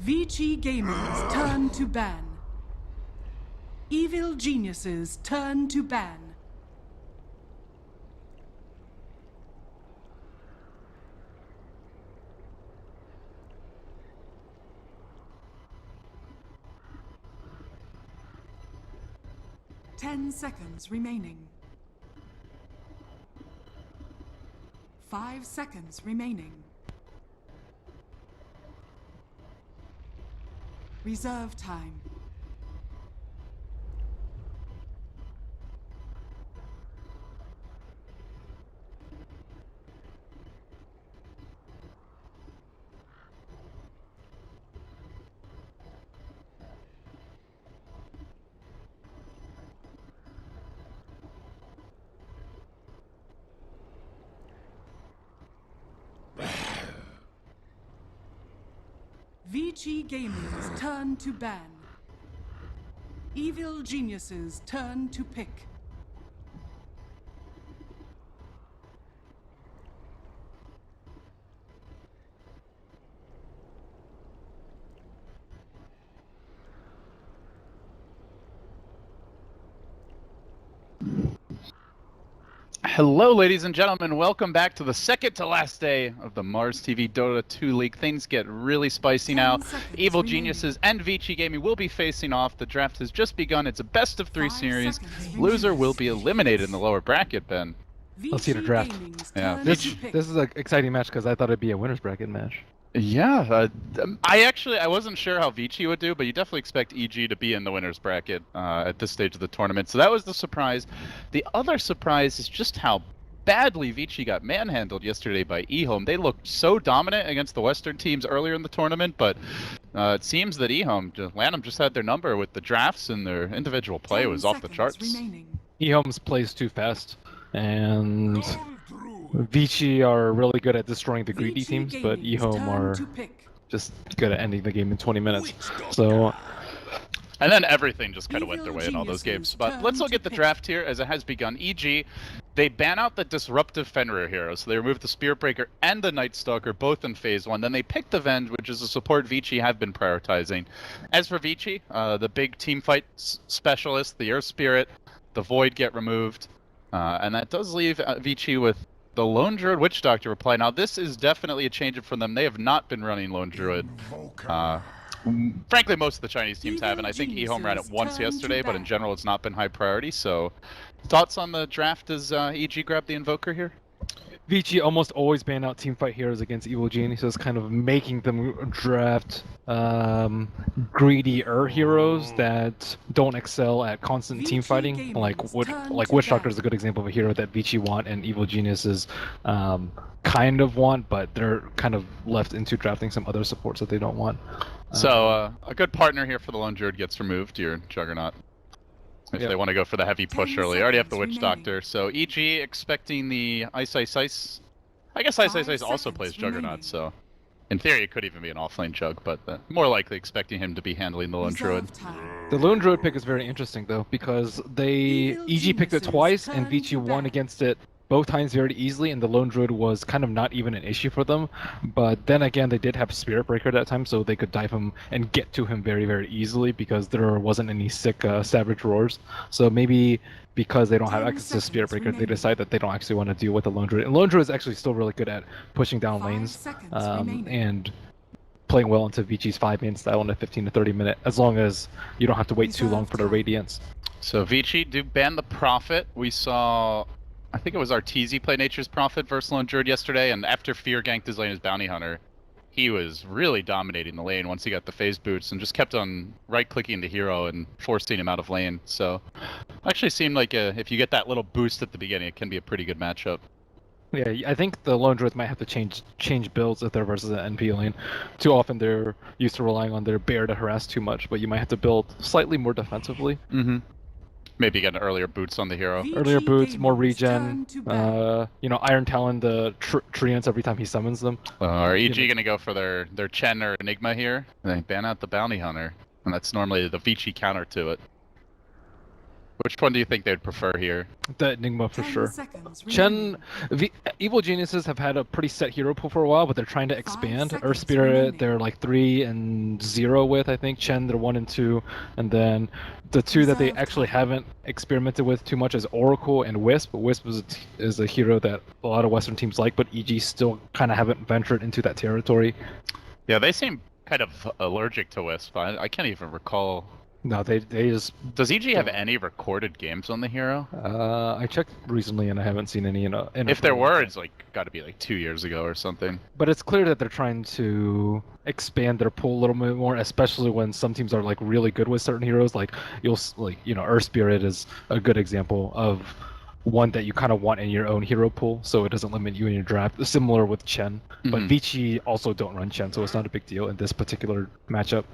VG Gaming's turn to ban. Evil Genius's turn to ban. Ten seconds remaining. 5 seconds remaining. Reserve time. VG Gaming's turn to ban. Evil Genius's turn to pick. Hello, ladies and gentlemen. Welcome back to the second to last day of the MarsTV Dota2 League. Things get really spicy now. Evil Geniuses and VG Gaming will be facing off. The draft has just begun. It's a best-of-3 series. Loser will be eliminated in the lower bracket, Ben. Let's see the draft. Yeah, This is an exciting match because I thought it'd be a winner's bracket match. Yeah, I wasn't sure how Vici would do, but you definitely expect EG to be in the winner's bracket at this stage of the tournament. So that was the surprise. The other surprise is just how badly Vici got manhandled yesterday by eHome. They looked so dominant against the Western teams earlier in the tournament, but it seems that LANM just had their number with the drafts, and their individual play was off the charts. eHome's plays too fast, and Vici are really good at destroying the greedy teams, but eHome are just good at ending the game in 20 minutes. So, and then everything just kind of went their way in all those games. But let's look at the draft here as it has begun. EG, they ban out the disruptive Fenrir hero, so they remove the Spirit Breaker and the Night Stalker, both in phase 1. Then they pick the Venge, which is a support Vici have been prioritizing. As for Vici, the big team fight specialist, the Earth Spirit, the Void get removed, and that does leave Vici with the Lone Druid Witch Doctor reply. Now this is definitely a change from them. They have not been running Lone Druid. Frankly, most of the Chinese teams have, and I think eHome ran it once yesterday, but in general it's not been high priority. So thoughts on the draft as EG grabbed the Invoker here? Vici almost always ban out teamfight heroes against Evil Geniuses, kind of making them draft greedier heroes that don't excel at constant team fighting. Like Witch Doctor is a good example of a hero that Vici want and Evil Geniuses kind of want, but they're kind of left into drafting some other supports that they don't want. So a good partner here for the Lone Druid gets removed, your Juggernaut. If they want to go for the heavy push early. They already have the Witch Doctor. So EG expecting the Ice. I guess Ice also plays Juggernaut, so in theory it could even be an offlane Jug, but more likely expecting him to be handling the Lone Druid. The Lone Druid pick is very interesting though, because EG picked it twice and Vici won against it both times very easily, and the Lone Druid was kind of not even an issue for them. But then again, they did have Spirit Breaker that time, so they could dive him and get to him very, very easily because there wasn't any sick Savage Roars. So maybe because they don't have access to Spirit Breaker, they decide that they don't actually want to deal with the Lone Druid. And Lone Druid is actually still really good at pushing down lanes and playing well into Vici's 5-man style in a 15 to 30 minute, as long as you don't have to wait too long for the Radiance. So Vici do ban the Prophet. We saw, I think it was Arteezy play Nature's Prophet versus Lone Druid yesterday, and after Fear ganked his lane as Bounty Hunter, he was really dominating the lane once he got the phase boots and just kept on right-clicking the hero and forcing him out of lane. So actually seemed like if you get that little boost at the beginning, it can be a pretty good matchup. Yeah, I think the Lone Druids might have to change builds if they're versus an NP lane. Too often they're used to relying on their bear to harass too much, but you might have to build slightly more defensively. Mm-hmm. Maybe get earlier boots on the hero. Earlier boots, more regen. Iron Talon the treants every time he summons them. Are EG gonna go for their Chen or Enigma here? And they ban out the Bounty Hunter, and that's normally the Vici counter to it. Which one do you think they'd prefer here? The Enigma for 10 sure. seconds Chen, remaining. Evil Geniuses have had a pretty set hero pool for a while, but they're trying to 5 expand. seconds Earth Spirit, remaining. they're like 3 and 0 with, I think. Chen, they're 1 and 2. And then the two that they Reserve actually time. haven't experimented with too much is Oracle and Wisp. Wisp is a hero that a lot of Western teams like, but EG still kind of haven't ventured into that territory. Yeah, they seem kind of allergic to Wisp. I can't even recall. No, they just. Does EG have any recorded games on the hero? I checked recently and I haven't seen any in a. If there were, it's like got to be like 2 years ago or something. But it's clear that they're trying to expand their pool a little bit more, especially when some teams are like really good with certain heroes. Like Earth Spirit is a good example of one that you kind of want in your own hero pool, so it doesn't limit you in your draft. Similar with Chen, but Vici also don't run Chen, so it's not a big deal in this particular matchup.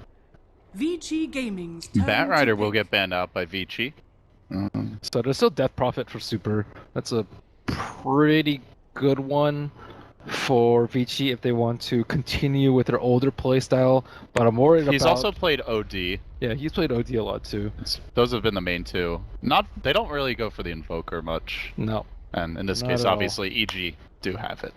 Vici Gaming's turn Bat to Rider will pick. get banned out by Vici. So there's still Death Prophet for Super. That's a pretty good one for Vici if they want to continue with their older playstyle. But I'm worried He's about. also played OD. Yeah, he's played OD a lot too. Those have been the main two. They don't really go for the Invoker much. No. And in this Not case, at all. obviously, EG do have it.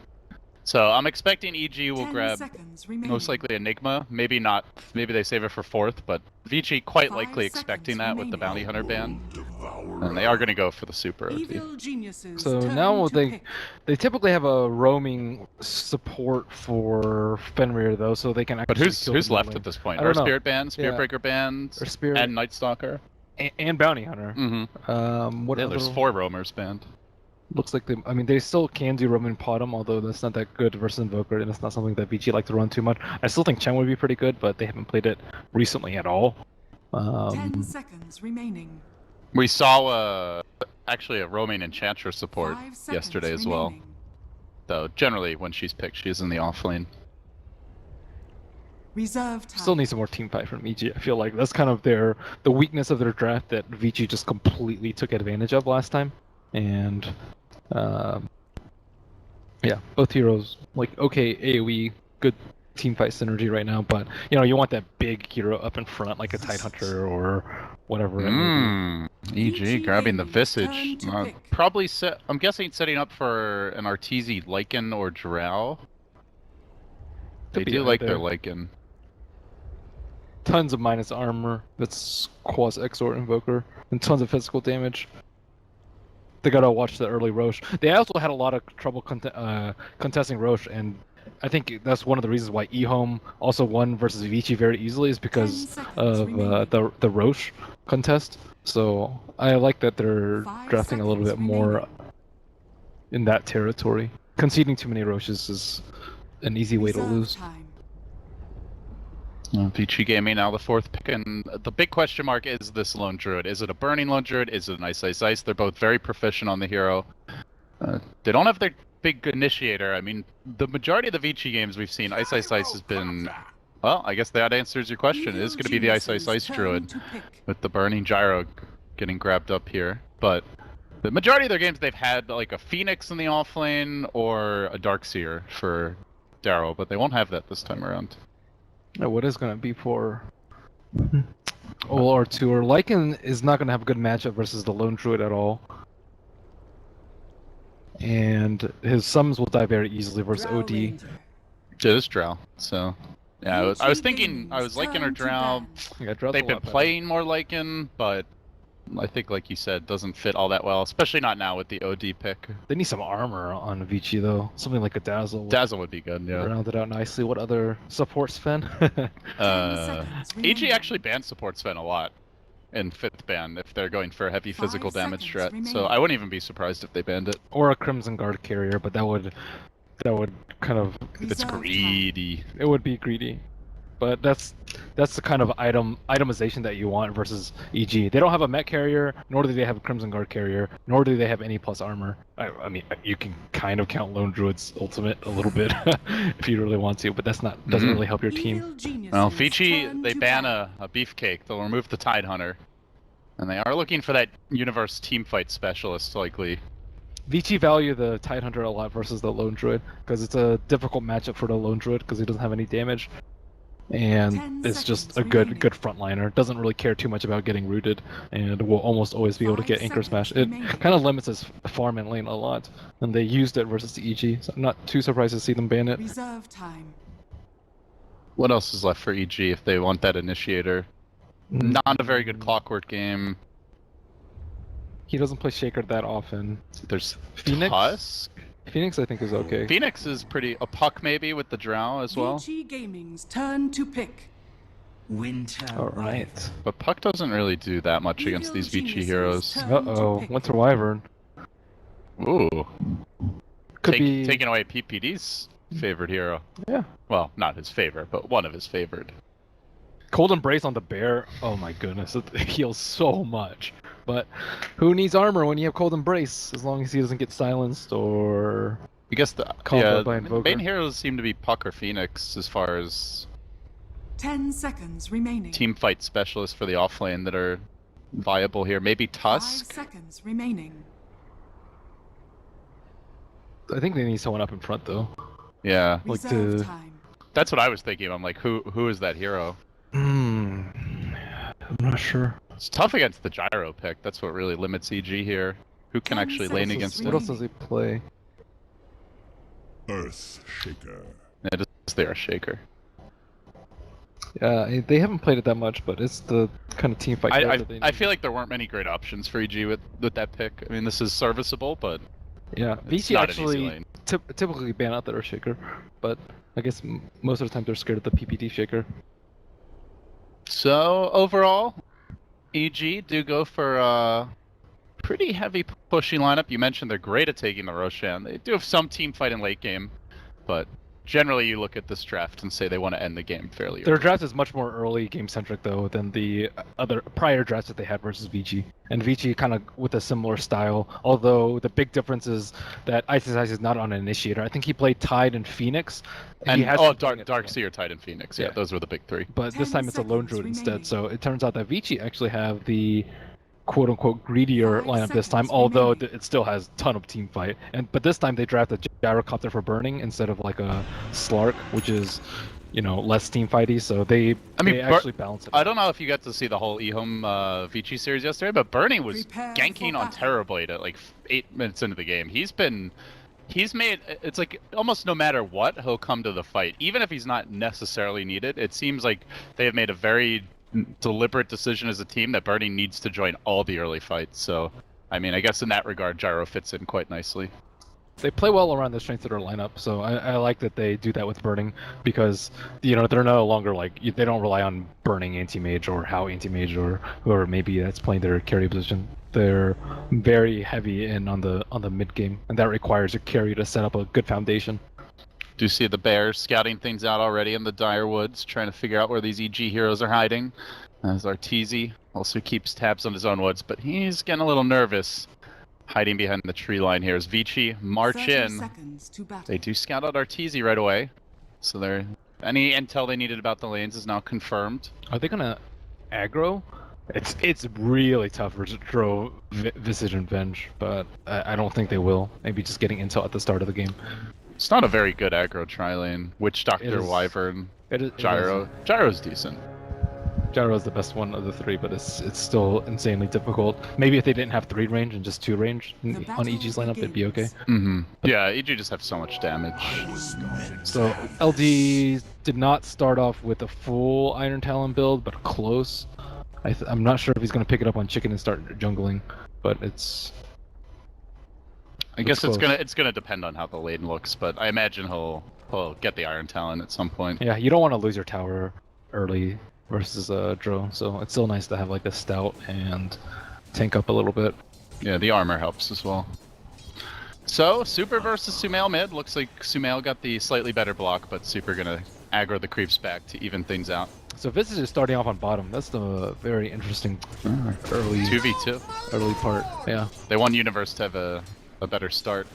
So I'm expecting EG will 10 grab seconds remaining. most likely Enigma. Maybe not. Maybe they save it for 4th, but Vici quite 5 likely seconds expecting that with the remaining. Bounty Hunter ban. And they are going to go for the Super OD. Evil Geniuses So turn now to they pick. they typically have a roaming support for Fenrir though, so they can actually. But who's kill the left lane. at this point? I don't Earth know. Spirit ban, Spirit Yeah. Breaker ban, Earth Spirit and Night Stalker. and Bounty Hunter. What Yeah, other... there's 4 roamers banned. Looks like they still can do roaming Potom, although that's not that good versus Invoker, and it's not something that VG like to run too much. I still think Chen would be pretty good, but they haven't played it recently at all. 10 seconds remaining. We saw actually a roaming Enchantress support 5 seconds yesterday as well. remaining. Though generally when she's picked, she's in the off lane. Reserve time. Still need some more team fight from EG. I feel like that's kind of the weakness of their draft that VG just completely took advantage of last time. And yeah, both heroes like okay AoE, good team fight synergy right now, but you want that big hero up in front like a Tidehunter or whatever. it may EG grabbing the Visage. Turn to pick. Probably I'm guessing setting up for an Arteezy Lycan or Drow. They Could be do out like there. their Lycan. Tons of minus armor. That's Quas Exort Invoker, and tons of physical damage. They gotta watch the early Roche. They also had a lot of trouble contesting Roche, and I think that's one of the reasons why eHome also won versus Vici very easily is because 10 seconds of remaining. the Roche contest. So I like that they're 5 drafting a little bit seconds more remaining. in that territory. Conceding too many Roches is an easy way to Reserve lose. time. Vici Gaming now the 4th pick, and the big question mark is this Lone Druid. Is it a Burning Lone Druid? Is it an Ice Ice Ice? They're both very proficient on the hero. They don't have their big initiator. I mean, the majority of the Vici games we've seen, Ice Ice Ice has been... Well, I guess that answers your question. It is going to be the Ice Ice Ice Druid with the Burning Gyro getting grabbed up here. But the majority of their games, they've had like a Phoenix in the offlane or a Darkseer for Darrow, but they won't have that this time around. Now, what is going to be for OR2 or Lycan is not going to have a good matchup versus the Lone Druid at all. And his summons will die very easily versus Drow OD. Ranger. It is Drow, so... Yeah, I was thinking, I was Gaming's liking or turn to Drow. ban. Yeah, Drow's They've a been lot better. playing more Lycan, but I think, like you said, doesn't fit all that well, especially not now with the OD pick. They need some armor on Vici though. Something like a Dazzle. would Dazzle would be good, yeah. round it out nicely. What other support Sven? 10 EG seconds remaining. actually bans support Sven a lot in 5th ban if they're going for a heavy 5 physical damage seconds threat, so remaining. I wouldn't even be surprised if they banned it. Or a Crimson Guard carrier, but that would kind of It's Reserve time. greedy. it would be greedy. But that's the kind of itemization that you want versus EG. They don't have a Met carrier, nor do they have a Crimson Guard carrier, nor do they have any plus armor. I mean, you can kind of count Lone Druid's ultimate a little bit if you really want to, but doesn't really help your team. Evil Geniuses Well, Vici, turn they to ban ban. a beefcake. They'll remove the Tidehunter. And they are looking for that universe team fight specialist, likely. Vici value the Tidehunter a lot versus the Lone Druid because it's a difficult matchup for the Lone Druid because he doesn't have any damage. and 10 it's just a seconds good remaining. good frontliner. Doesn't really care too much about getting rooted, and will almost always be able to 5 get anchor seconds smash. It remaining. kind of limits his farm and lane a lot, and they used it versus the EG. So I'm not too surprised to see them ban it. Reserve time. What else is left for EG if they want that initiator? Not a very good clockwork game. He doesn't play Shaker that often. There's Phoenix? Tusk. Phoenix, I think, is okay. Phoenix is pretty... A Puck maybe with the Drow as well. VG Gaming's turn to pick. Winter. All right. But Puck doesn't really do that much against these VG Geniuses heroes. turn to Uh-oh, pick. Winter Wyvern. Ooh. Could be... Taking away PPD's favorite hero. Yeah. Well, not his favorite, but one of his favorite. Cold Embrace on the bear. Oh my goodness, it heals so much. But who needs armor when you have Cold Embrace? As long as he doesn't get silenced or I guess the comboed by Invoker. main heroes seem to be Puck or Phoenix as far as 10 seconds remaining. team fight specialists for the offlane that are viable here. Maybe 5 Tusk? seconds remaining. I think they need someone up in front though. Yeah. Like Reserve to- time. That's what I was thinking. I'm like, who is that hero? I'm not sure. It's tough against the gyro pick. That's what really limits EG here. Who can 10 actually lane seconds against What it? else does he play? Earth Shaker. It is there a shaker. Yeah, they haven't played it that much, but it's the kind of team fight. card that they I need. feel like there weren't many great options for EG with that pick. I mean, this is serviceable, but Yeah, it's VC not an easy actually lane. typically ban out their shaker, but I guess most of the time they're scared of the PPD shaker. So overall, EG do go for a pretty heavy pushing lineup. You mentioned they're great at taking the Roshan. They do have some team fight in late game, but generally you look at this draft and say they want to end the game fairly Their early. draft is much more early game centric though than the other prior drafts that they had versus VG. And VG kind of with a similar style, although the big difference is that Ice is not on an initiator. I think he played Tide and Phoenix. And he has oh, been doing it again. Darkseer, Tide, and Phoenix. Yeah, Yeah. those were the big three. But this 10 time it's a lone seconds druid instead. remaining. So it turns out that VG actually have the quote unquote greedier 5 lineup this time, seconds although remaining. it still has ton of team fight. But this time they draft a gyrocopter for burning instead of like a Slark, which is, you know, less team fighty. So they mean, they actually balance it. I don't know if you got to see the whole eHome Vici series yesterday, but Bernie was Prepare ganking for on battle. Terrorblade at like 8 minutes into the game. He's made, it's like almost no matter what, he'll come to the fight. Even if he's not necessarily needed, it seems like they have made a very deliberate decision as a team that Bernie needs to join all the early fights. So, I mean, I guess in that regard, Gyro fits in quite nicely. They play well around the strengths of their lineup, so I like that they do that with burning because, you know, they're no longer like they don't rely on burning anti-mage or how anti-mage or whoever maybe that's playing their carry position. They're very heavy in on the mid game, and that requires a carry to set up a good foundation. Do you see the Bears scouting things out already in the Dire Woods, trying to figure out where these EG heroes are hiding? As Arteezy also keeps tabs on his own woods, but he's getting a little nervous. Hiding behind the tree line here is Vici. March 30 in. seconds to battle. They do scout out Arteezy right away. So any intel they needed about the lanes is now confirmed. Are they gonna aggro? It's really tough for Dro, Visage, and Venge, but I don't think they will. Maybe just getting intel at the start of the game. It's not a very good aggro tri-lane. Witch It Doctor, is- Wyvern, It is, Gyro. Gyro's decent. Gyro is the best one of the three, but it's still insanely difficult. Maybe if they didn't have 3 range and just 2 range The on battle EG's lineup, it'd be okay. begins. Yeah, EG just have so much damage. So LD did not start off with a full Iron Talon build, but close. I'm not sure if he's going to pick it up on Chicken and start jungling, but it's... I guess close. it's gonna depend on how the lane looks, but I imagine he'll get the Iron Talon at some point. Yeah, you don't want to lose your tower early versus Dro, so it's still nice to have like a stout and tank up a little bit. Yeah, the armor helps as well. So, Super versus Sumail mid. Looks like Sumail got the slightly better block, but Super gonna aggro the creeps back to even things out. So Visage is starting off on bottom. That's the very interesting early 2v2. early part. Yeah, They want Universe to have a better start.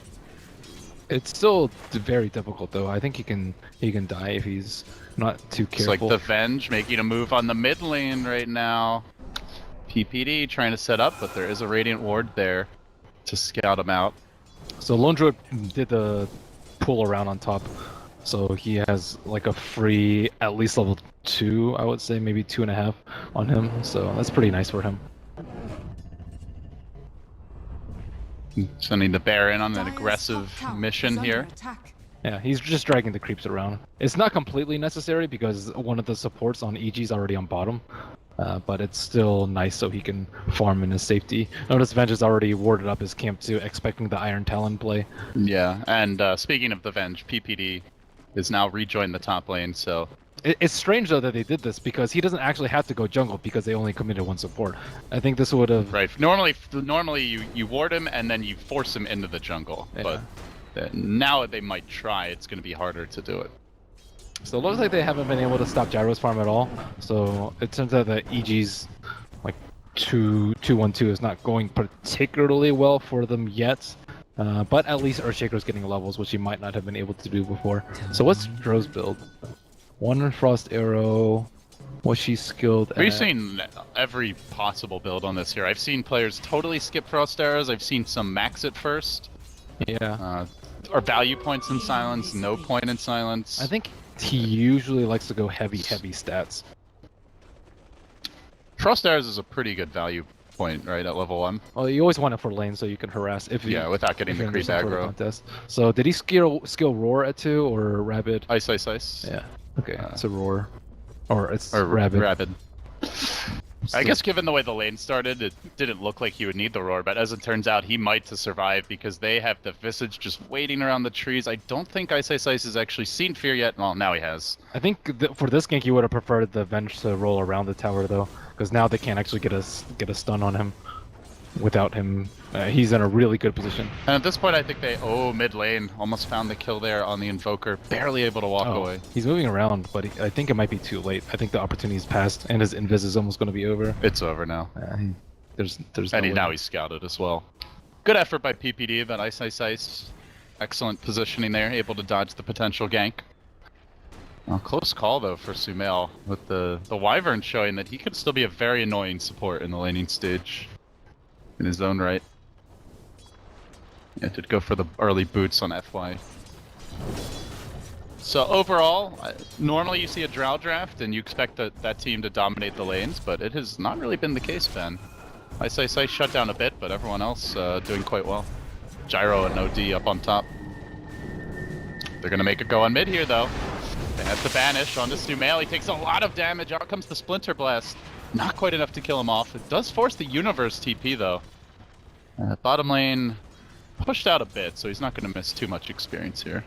it's still very difficult though. I think he can die if he's not too It's careful. like the Venge making a move on the mid lane right now. PPD trying to set up, but there is a Radiant Ward there to scout him out. So Lone Druid did the pull around on top So he has like a free at least level 2, I would say, maybe 2.5 on him. So that's pretty nice for him. Sending the Baron on an Dire's aggressive top tower mission is under here. attack. Yeah, he's just dragging the creeps around. It's not completely necessary because one of the supports on EG is already on bottom. But it's still nice so he can farm in his safety. Notice Venge has already warded up his camp too, expecting the Iron Talon play. Yeah, and speaking of the Venge, PPD is now rejoined the top lane, so... It's strange though that they did this because he doesn't actually have to go jungle because they only committed one support. I think this would have... Right, normally you ward him and then you force him into the jungle, Yeah. but now they might try, it's going to be harder to do it. So it looks like they haven't been able to stop Gyro's farm at all. So it turns out that EG's like 2-1-2 is not going particularly well for them yet. But at least Earthshaker's getting levels, which he might not have been able to do before. So what's Dro's build? One Frost Arrow. Was she skilled We've at? seen every possible build on this here. I've seen players totally skip Frost Arrows. I've seen some max it first. Yeah. Or value points in silence, no point in silence. I think he usually likes to go heavy stats. Frost Arrows is a pretty good value point, right, at level 1? Well, you always want it for lane so you can harass if you... Yeah, without getting the if creep you're in some sort of aggro. contest. So did he skill Roar at 2 or Rabid? Ice, ice, ice. Yeah. Okay, it's a Roar. Or it's Or Rabid. Rabid. I guess given the way the lane started, it didn't look like he would need the Roar, but as it turns out, he might to survive because they have the Visage just waiting around the trees. I don't think Ice Ice Ice has actually seen Fear yet. Well, now he has. I think for this gank you would have preferred the Venge to roll around the tower though, because now they can't actually get a stun on him without him. He's in a really good position. And at this point, I think they... Oh, mid lane. Almost found the kill there on the Invoker. Barely able to walk away. He's moving around, but I think it might be too late. I think the opportunity's passed, and his invis is almost going to be over. It's over now. There's And no way. now he's scouted as well. Good effort by PPD, but Ice Ice Ice. Excellent positioning there, able to dodge the potential gank. Close call though for Sumail, with the Wyvern showing that he could still be a very annoying support in the laning stage in his own right. Yeah, did go for the early boots on FY. So overall, normally you see a Drow draft and you expect that team to dominate the lanes, but it has not really been the case, Ben. Ice Ice Ice shut down a bit, but everyone else doing quite well. Gyro and OD up on top. They're gonna make it go on mid here though. They have the banish onto Sumail. He takes a lot of damage. Out comes the Splinter Blast. Not quite enough to kill him off. It does force the Universe TP though. Bottom lane pushed out a bit, so he's not going to miss too much experience here.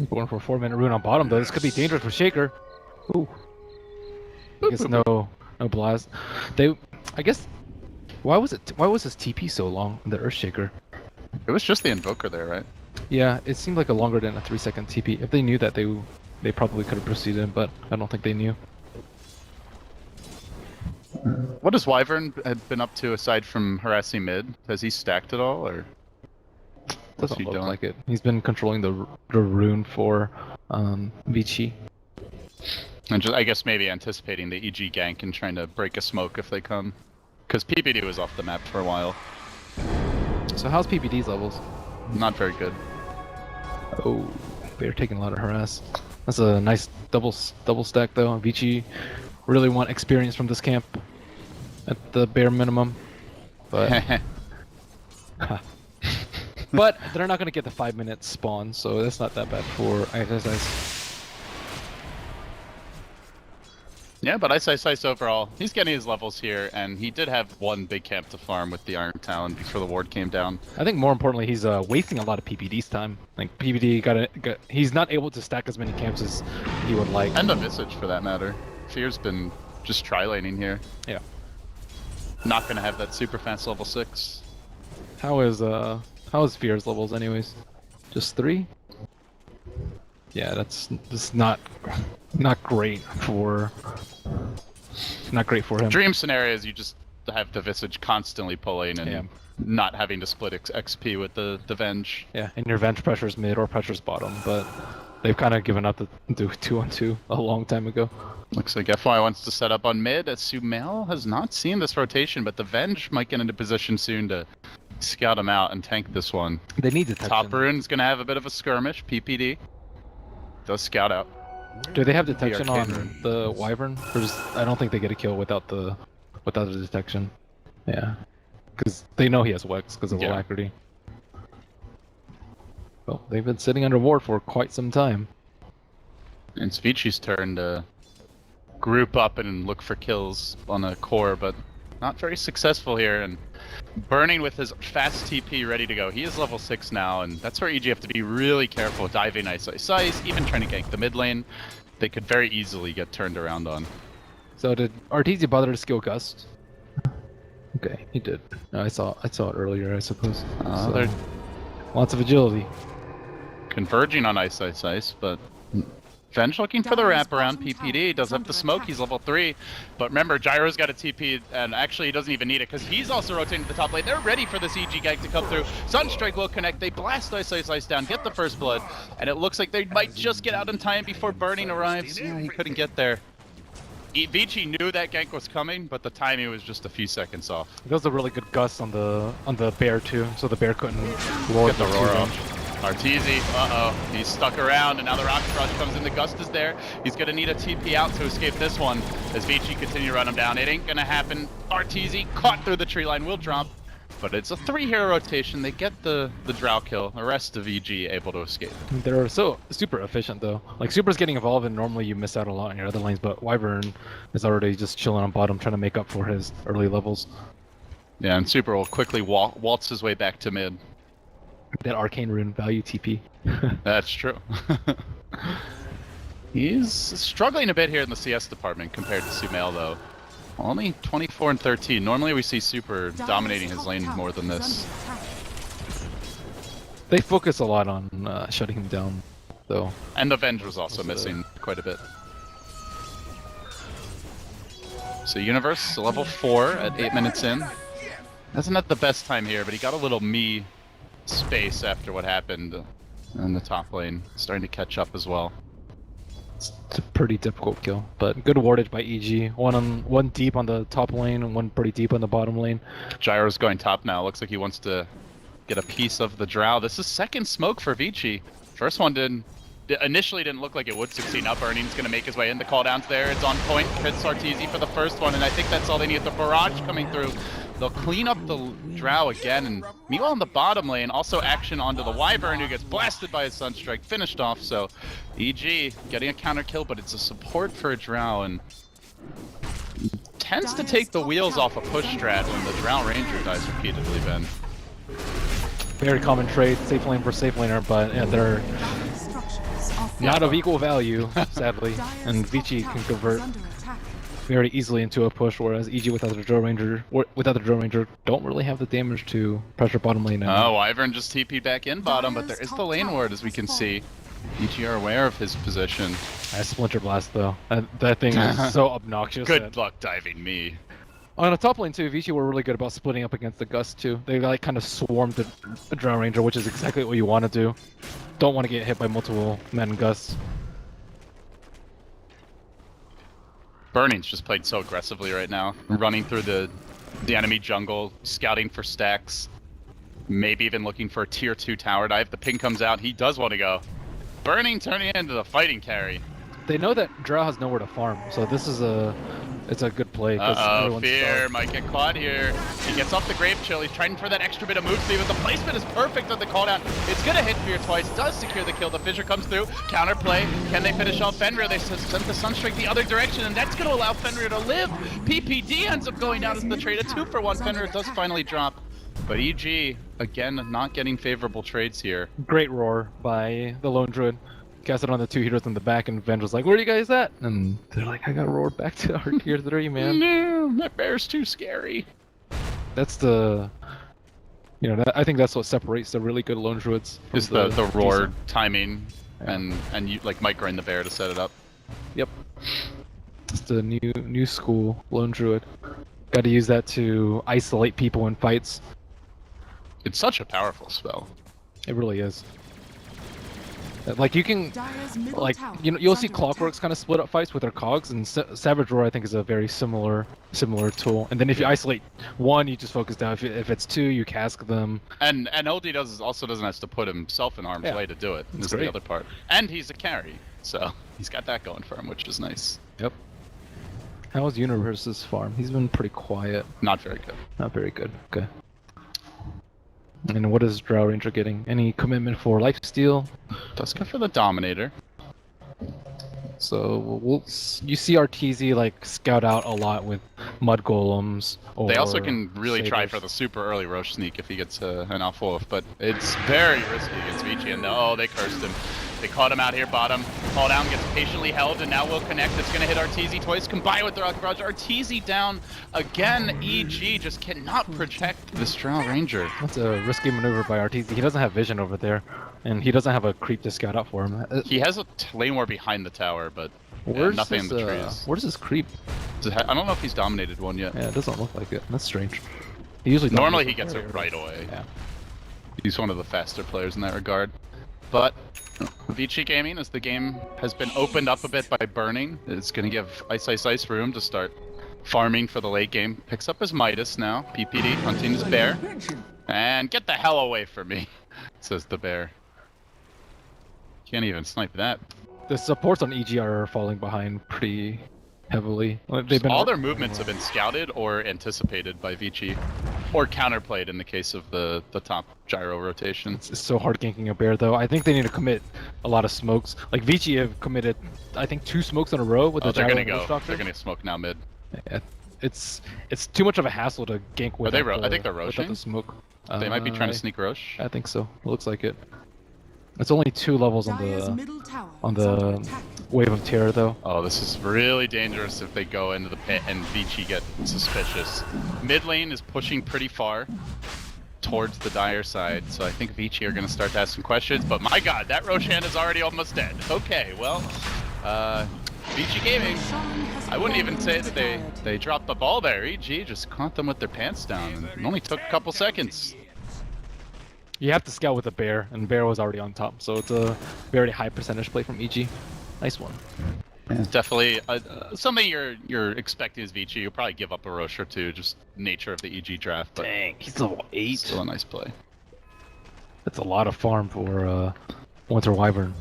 Going for a 4-minute rune on bottom though. This could be dangerous for Shaker. Ooh. I guess no blast. I guess. Why was his TP so long in the Earthshaker? It was just the Invoker there, right? Yeah, it seemed like a longer than a 3-second TP. If they knew that, they probably could have proceeded, but I don't think they knew. What has Wyvern been up to aside from harassing mid? Has he stacked at all, or what's Doesn't he look doing? like it. He's been controlling the rune for Vici. And just, I guess maybe anticipating the EG gank and trying to break a smoke if they come. Because PPD was off the map for a while. So how's PPD's levels? Not very good. Oh, they're taking a lot of harass. That's a nice double stack though. Vici really want experience from this camp at the bare minimum, but but they're not gonna get the 5-minute spawn, so that's not that bad for ISS. Yeah, but Ice Ice Ice overall, he's getting his levels here, and he did have one big camp to farm with the Iron Talon before the ward came down. I think more importantly, he's wasting a lot of PPD's time. Like PPD he's not able to stack as many camps as he would like. And the Visage, for that matter. Fear's been just tri-laning here. Yeah. Not gonna have that super fast level 6. How is Fear's levels anyways? Just 3? Yeah, that's not great for him. Dream scenarios, you just have the Visage constantly pulling and not having to split XP with the Venge. Yeah, and your Venge pressures mid or pressures bottom, but they've kind of given up to do 2-on-2 a long time ago. Looks like FY wants to set up on mid, as Sumail has not seen this rotation, but the Venge might get into position soon to scout him out and tank this one. They need detection. Top Rune's gonna have a bit of a skirmish, PPD. does scout out. Do they have detection arcane on room. the Wyvern? Or just, I don't think they get a kill without the detection. Yeah, because they know he has Wex because of Yeah. Alacrity. Well, they've been sitting under ward for quite some time. It's Vici's turn to group up and look for kills on a core, but not very successful here. And Burning with his fast TP ready to go. He is level 6 now, and that's where EG have to be really careful. Diving ice, even trying to gank the mid lane. They could very easily get turned around on. So did Arteezy bother to skill Gust? Okay, he did. I saw it earlier, I suppose. So, They're lots of agility. converging on ice, but Venge looking for the Dyer's wraparound. bottom PPD tower does is have under the smoke. attack. He's level 3. But remember, Gyro's got a TP, and actually he doesn't even need it because he's also rotating to the top lane. They're ready for this EG gank to come through. Sunstrike will connect. They blast ice down, get the first blood, and it looks like they might just get out in time before Burning arrives. Yeah, he couldn't get there. Vici knew that gank was coming, but the timing was just a few seconds off. That was a really good Gust on the bear too, so the bear couldn't roar Get the for roar too long. off. Arteezy, he's stuck around, and now the Rocket Rush comes in. The Gust is there. He's gonna need a TP out to escape this one as Vici continue to run him down. It ain't gonna happen. Arteezy caught through the tree line, will drop, but it's a 3-hero rotation. They get the drow kill. The rest of EG able to escape. They're so super efficient though. Like Super's getting involved, and normally you miss out a lot in your other lanes, but Wyvern is already just chilling on bottom, trying to make up for his early levels. Yeah, and Super will quickly waltz his way back to mid. That arcane rune value TP. That's true. He's struggling a bit here in the CS department compared to Sumail, though. Only 24 and 13. Normally we see Super dominating his lane more than this. They focus a lot on shutting him down, though. And the Venge was also missing quite a bit. So Universe, level 4 at 8 minutes in. Hasn't had the best time here, but he got a little me space after what happened in the top lane. Starting to catch up as well. It's a pretty difficult kill, but good wardage by EG. One deep on the top lane and one pretty deep on the bottom lane. Gyro's going top now. Looks like he wants to get a piece of the drow. This is second smoke for Vici. First one initially didn't look like it would succeed. Now Burning's going to make his way in. The call down's there. It's on point. Hits Arteezy for the first one, and I think that's all they need. The barrage coming through. They'll clean up the drow again, and meanwhile in the bottom lane, also action onto the Wyvern, who gets blasted by his Sunstrike, finished off. So EG getting a counter kill, but it's a support for a drow, and tends to take the wheels off a push strat when the drow ranger dies repeatedly, Ben. Very common trade, safe lane for safe laner, but yeah, they're not of equal value, sadly. And Vici can convert very easily into a push, whereas EG without the Drow Ranger don't really have the damage to pressure bottom lane now. Oh, Wyvern just TP'd back in bottom, but there is the lane ward, as we can see. EG are aware of his position. Splinter Blast though. That thing is so obnoxious. Good luck diving me. On the top lane too, Vici were really good about splitting up against the Gust too. They like kind of swarmed the Drow Ranger, which is exactly what you want to do. Don't want to get hit by multiple men Gusts. Burning's just played so aggressively right now, running through the enemy jungle, scouting for stacks, maybe even looking for a tier 2 tower dive. The ping comes out, he does want to go. Burning turning into the fighting carry. They know that Drow has nowhere to farm, so this is a good play. Fear might get caught here. He gets off the Grave Chill. He's trying for that extra bit of move speed, but the placement is perfect on the call down. It's gonna hit Fear twice, does secure the kill. The Fissure comes through, counterplay. Can they finish off Fenrir? They sent the Sunstrike the other direction, and that's gonna allow Fenrir to live. PPD ends up going down as the trade. A 2-for-1. Fenrir does finally drop, but EG again not getting favorable trades here. Great roar by the Lone Druid. Cast it on the 2 heroes in the back, and Venge was like, "Where are you guys at?" And they're like, "I got roared back to our tier 3, man." No, that bear's too scary. That's the, I think that's what separates the really good Lone Druids. From Is the roar decent. timing, Yeah. and you like microing the bear to set it up. Yep. It's the new school Lone Druid. Got to use that to isolate people in fights. It's such a powerful spell. It really is. Like you can, like you'll see Clockworks kind of split up fights with their cogs, and Savage Roar I think is a very similar tool. And then if you isolate one, you just focus down. If it's 2, you cask them. And LD also doesn't have to put himself in harm's way to do it. Is the other part. And he's a carry, so he's got that going for him, which is nice. Yep. How's Universe's farm? He's been pretty quiet. Not very good. Not very good. Okay. And what is Drow Ranger getting? Any commitment for lifesteal? Does go for the Dominator. So you see RTZ like scout out a lot with mud golems. Or They also can really try sabers. for the super early Roche sneak if he gets an Alpha Wolf, but it's very risky against Vici, and oh, they cursed him. They caught him out here bottom. Fall down, gets patiently held, and now will connect. It's going to hit RTZ twice, combined with the Rocket Barrage. RTZ down again. EG just cannot protect this Drow Ranger. That's a risky maneuver by RTZ. He doesn't have vision over there, and he doesn't have a creep to scout out for him. He has a lane war behind the tower, but nothing in the trees. Where's his creep? I don't know if he's dominated one yet. Yeah, it doesn't look like it. That's strange. He usually Normally he dominates gets the it barrier. right away. Yeah. He's one of the faster players in that regard. But Vici Gaming, as the game has been opened up a bit by burning, it's going to give Ice room to start farming for the late game. Picks up his Midas now. PPD hunting his bear. And get the hell away from me, says the bear. Can't even snipe that. The supports on EG are falling behind pretty heavily. All their movements have been scouted or anticipated by Vici, or counterplayed in the case of the top gyro rotation. It's so hard ganking a bear though. I think they need to commit a lot of smokes. Like Vici have committed, I think 2 smokes in a row with the they're gyro gonna and go. Roach Doctor. They're gonna smoke now mid. Yeah, it's too much of a hassle to gank with. I think they're without roaching. the smoke. They might be trying to sneak Roche. I think so. It looks like it. It's only 2 levels on Dire's the middle tower on is under the attack. wave of terror though. Oh, this is really dangerous if they go into the pit and Vici get suspicious. Mid lane is pushing pretty far towards the Dire side, so I think Vici are going to start to ask some questions, but my god, that Roshan is already almost dead. Okay, well, Vici Gaming, I wouldn't even say that they dropped the ball there. EG just caught them with their pants down, and it only took a couple seconds. You have to scout with a bear, and bear was already on top, so it's a very high percentage play from EG. Nice one. It's definitely something you're expecting as Vici. You'll probably give up a Roche or two, just nature of the EG draft. But Dang, he's level 8. still a nice play. That's a lot of farm for Winter Wyvern.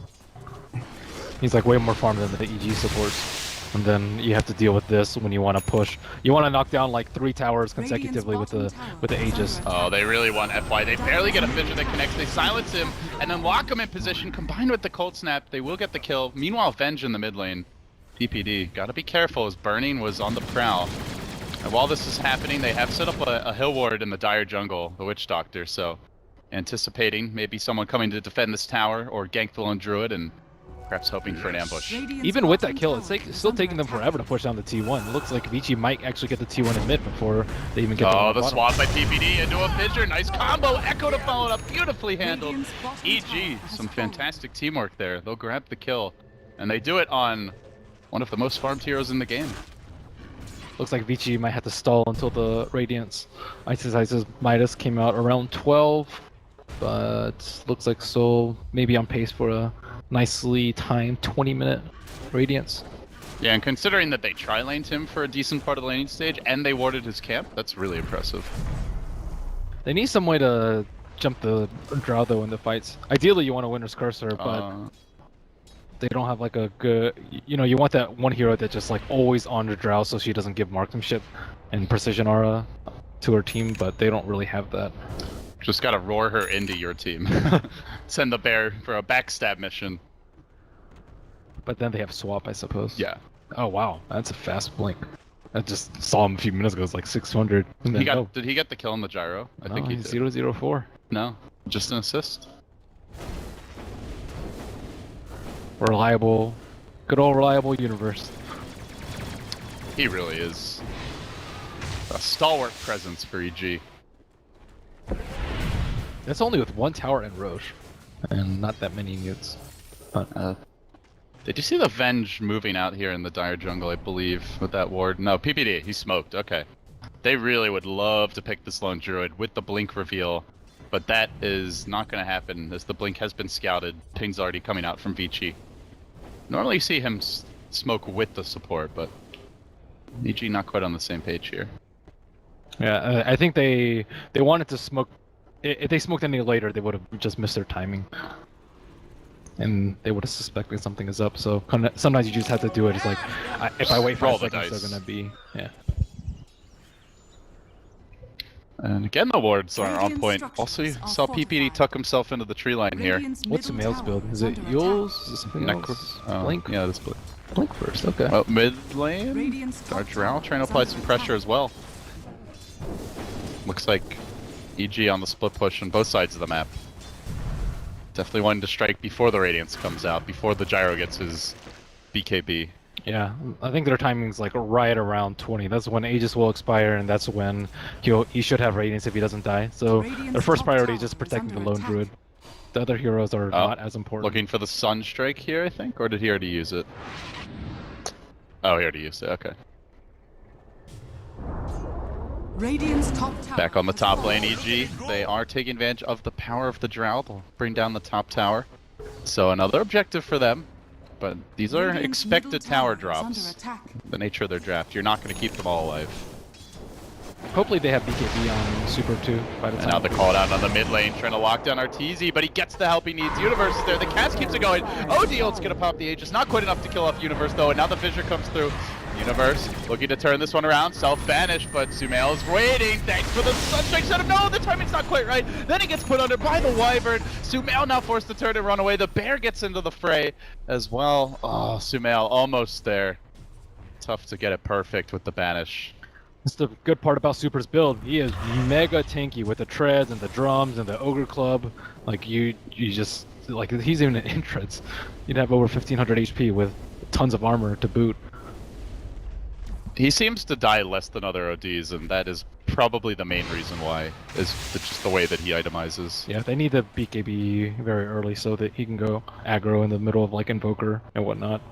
He's like way more farm than the EG supports. And then you have to deal with this when you want to push. You want to knock down like 3 towers consecutively with the Aegis. Oh, they really want FY. They barely get a vision that connects. They silence him and then lock him in position. Combined with the cold snap, they will get the kill. Meanwhile, Venge in the mid lane. PPD, gotta be careful as Burning was on the prowl. And while this is happening, they have set up a hill ward in the Dire jungle, the Witch Doctor, so anticipating maybe someone coming to defend this tower or gank the lone druid and perhaps hoping for an ambush. Even with that kill, it's still taking them forever to push down the T1. It looks like Vici might actually get the T1 in mid before they even get Oh, the the bottom. swap by PPD into a fissure. Nice combo. Echo to follow it up. Beautifully handled. EG, some fantastic teamwork there. They'll grab the kill. And they do it on one of the most farmed heroes in the game. Looks like Vici might have to stall until the Radiance. Ice's Midas came out around 12, but looks like Soul maybe on pace for a nicely timed 20-minute Radiance. Yeah, and considering that they tri-laned him for a decent part of the laning stage and they warded his camp, that's really impressive. They need some way to jump the Drow though in the fights. Ideally you want a Winter's Cursor, but they don't have like a good, you know, you want that one hero that just like always on the Drow so she doesn't give marksmanship and precision aura to her team, but they don't really have that. Just gotta roar her into your team. Send the bear for a backstab mission. But then they have swap, I suppose. Yeah. Oh wow, that's a fast blink. I just saw him a few minutes ago. It's like 600. And then, Did he get the kill on the gyro? I think he he's did. 004. No, just an assist. Reliable, good old reliable universe. He really is a stalwart presence for EG. That's only with 1 tower and Roche, and not that many units. But Did you see the Venge moving out here in the Dire jungle, I believe, with that ward? No, PPD, he smoked, okay. They really would love to pick this lone druid with the blink reveal, but that is not going to happen as the blink has been scouted. Ping's already coming out from Vici. Normally you see him smoke with the support, but EG not quite on the same page here. yeah, I think they wanted to smoke. If they smoked any later, they would have just missed their timing. and they would have suspected something is up. So sometimes you just have to do it. It's like, if I wait 5 Roll the seconds, dice. they're gonna be, yeah. And again, the wards are on Radiant point. structures Also, you are saw PPD fortified. tuck himself into the tree line here. Radiant's What's middle Sumail's tower build? Is it under Yule's? attack. Is it something Necro. else? Oh, Blink? yeah, this Blink. Blink first, okay. Oh, mid lane. Radiant's top Dark Drow tower trying to is apply under some pressure attack. as well. Looks like EG on the split push on both sides of the map. Definitely wanting to strike before the Radiance comes out, before the Gyro gets his BKB. Yeah, I think their timing's like right around 20. That's when Aegis will expire, and that's when he should have Radiance if he doesn't die. So Radiant's their first top priority is tower just is protecting the under lone attack. druid. The other heroes are not as important. Looking for the Sunstrike here, I think? Or did he already use it? Oh, he already used it, okay. Radiant's top tower Back on the has top fallen. lane, EG. They are taking advantage of the power of the Drow. They'll bring down the top tower. So another objective for them. But these are Radiant's expected middle tower tower is under drops. attack. The nature of their draft. You're not going to keep them all alive. Hopefully they have BKB on Super 2 by the And now time. the call out on the mid lane, trying to lock down Arteezy, but he gets the help he needs. Universe is there. The cast keeps it going. Odil's going to pop the Aegis. Not quite enough to kill off Universe, though. And now the Fissure comes through. Universe looking to turn this one around. Self-banish, but Sumail is waiting. Thanks for the Sunstrike setup. No, the timing's not quite right. Then he gets put under by the Wyvern. Sumail now forced to turn and run away. The Bear gets into the fray as well. Oh, Sumail almost there. Tough to get it perfect with the banish. That's the good part about Super's build. He is mega tanky with the treads and the drums and the ogre club. Like you just like he's even in treads. You'd have over 1500 HP with tons of armor to boot. He seems to die less than other ODs, and that is probably the main reason why, is just the way that he itemizes. Yeah, they need the BKB very early so that he can go aggro in the middle of like Invoker and whatnot.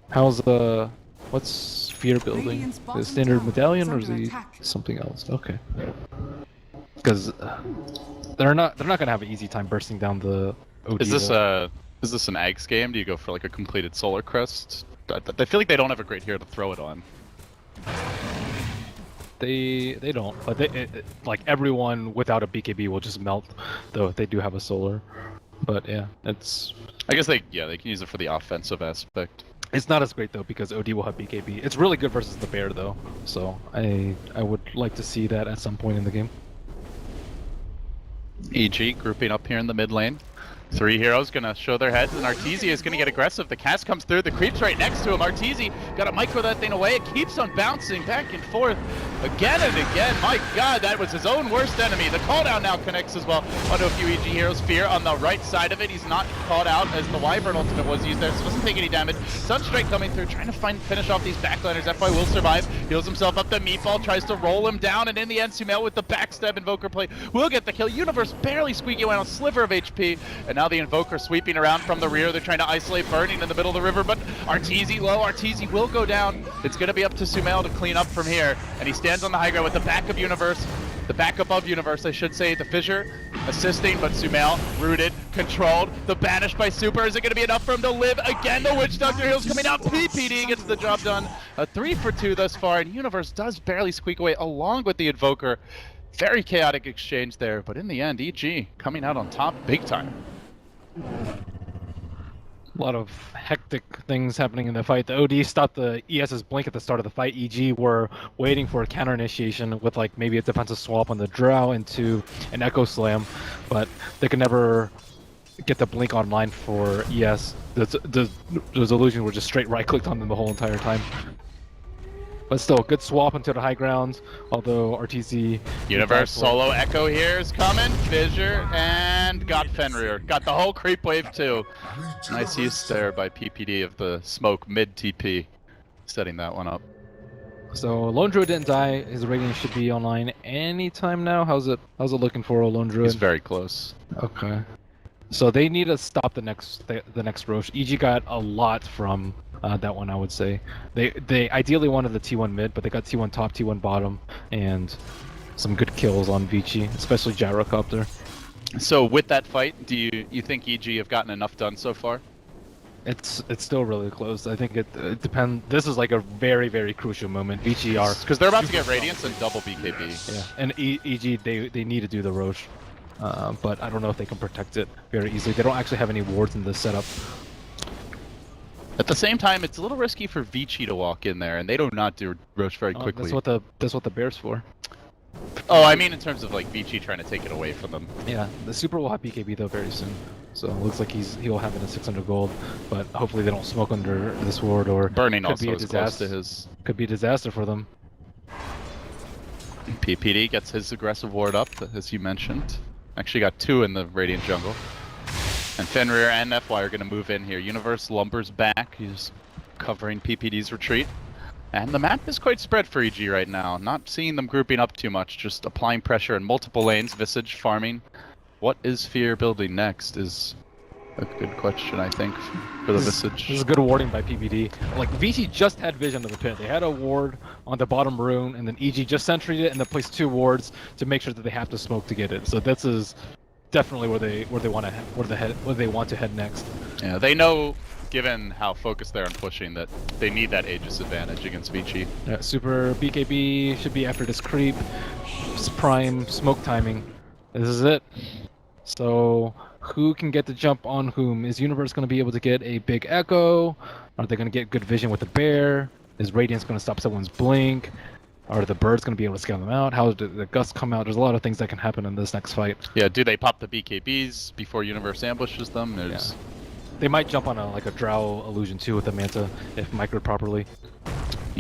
How's what's Fear building? Radiant's The bottom standard tower medallion is or is under he attack. something else? Okay. Because they're not gonna have an easy time bursting down the OD. Is this wall. is this an Ags game? Do you go for like a completed Solar Crest? I feel like they don't have a great hero to throw it on. They don't, but like everyone without a BKB will just melt, though they do have a solar. But yeah, it's I guess they can use it for the offensive aspect. not as great though because OD will have BKB. It's really good versus the bear though, so I would like to see that at some point in the game. EG grouping up here in the mid lane. 3 heroes gonna show their heads, and Arteezy is gonna get aggressive. The cast comes through, the creep's right next to him. Arteezy gotta micro that thing away. It keeps on bouncing back and forth again and again. My god, that was his own worst enemy. The call down now connects as well onto a few EG heroes. Fear on the right side of it. He's not called out as the Wyvern ultimate was used there, so doesn't take any damage. Sunstrike coming through, trying to finish off these backliners. FY will survive. Heals himself up. The meatball tries to roll him down, and in the end, Sumail with the backstab Invoker play will get the kill. Universe barely squeaking away on a sliver of HP, and now the Invoker sweeping around from the rear. They're trying to isolate Burning in the middle of the river, but Arteezy low. Arteezy will go down. It's going to be up to Sumail to clean up from here, and he stands on the high ground with the back of Universe. The back above Universe, I should say. The Fissure assisting, but Sumail rooted, controlled. The banish by Super. Is it going to be enough for him to live? Again, the Witch Doctor heals coming out. PPD gets the job done. A 3 for 2 thus far, and Universe does barely squeak away along with the Invoker. Very chaotic exchange there, but in the end, EG coming out on top big time. A lot of hectic things happening in the fight. The OD stopped the ES's blink at the start of the fight. EG were waiting for a counter initiation with like maybe a defensive swap on the Drow into an Echo Slam, but they could never get the blink online for ES. The Illusions were just straight right-clicked on them the whole entire time. But still, good swap into the high ground, although RTZ... Universe solo Echo here is coming. Fissure and got Fenrir. Got the whole creep wave too. Nice use there by PPD of the smoke mid TP. Setting that one up. So Lone Druid didn't die. His Radiance should be online anytime now. How's it looking for a Lone Druid? He's very close. Okay. So they need to stop the next Roche. EG got a lot from that one, I would say. They ideally wanted the T1 mid, but they got T1 top, T1 bottom, and some good kills on Vici, especially Gyrocopter. So with that fight, do you think EG have gotten enough done so far? It's still really close. I think it depends. This is like a very, very crucial moment. Vici are... Because they're about to get Radiance and double BKB. Yeah, and EG, they need to do the Roche. but I don't know if they can protect it very easily. They don't actually have any wards in this setup. At the same time, it's a little risky for Vici to walk in there, and they do not do Roche very quickly. That's what the Bear's for. Oh, I mean in terms of like Vici trying to take it away from them. Yeah, the Super will have BKB though very soon, so it looks like he'll have it at 600 gold. But hopefully they don't smoke under this ward, or Burning could also be a is close disaster. to his. Could be a disaster for them. PPD gets his aggressive ward up, as you mentioned. Actually got 2 in the Radiant jungle. And Fenrir and FY are going to move in here. Universe lumbers back. He's covering PPD's retreat. And the map is quite spread for EG right now. Not seeing them grouping up too much, just applying pressure in multiple lanes, Visage farming. What is Fear building next is a good question, I think, for the Visage. This is good warding by PPD. Like, Vici just had vision of the pit. They had a ward on the bottom rune, and then EG just sentryed it and then placed 2 wards to make sure that they have to smoke to get it. So this is definitely where they want to head next. Yeah, they know, given how focused they're on pushing, that they need that Aegis advantage against Vici. Yeah, Super BKB should be after this creep. Prime smoke timing. This is it. So who can get the jump on whom? Is Universe going to be able to get a big echo? Are they going to get good vision with the bear? Is Radiance going to stop someone's blink? Are the birds going to be able to scale them out? How do the gusts come out? There's a lot of things that can happen in this next fight. Yeah, do they pop the BKBs before Universe ambushes them? Yeah. They might jump on a Drow illusion too with the Manta if microed properly.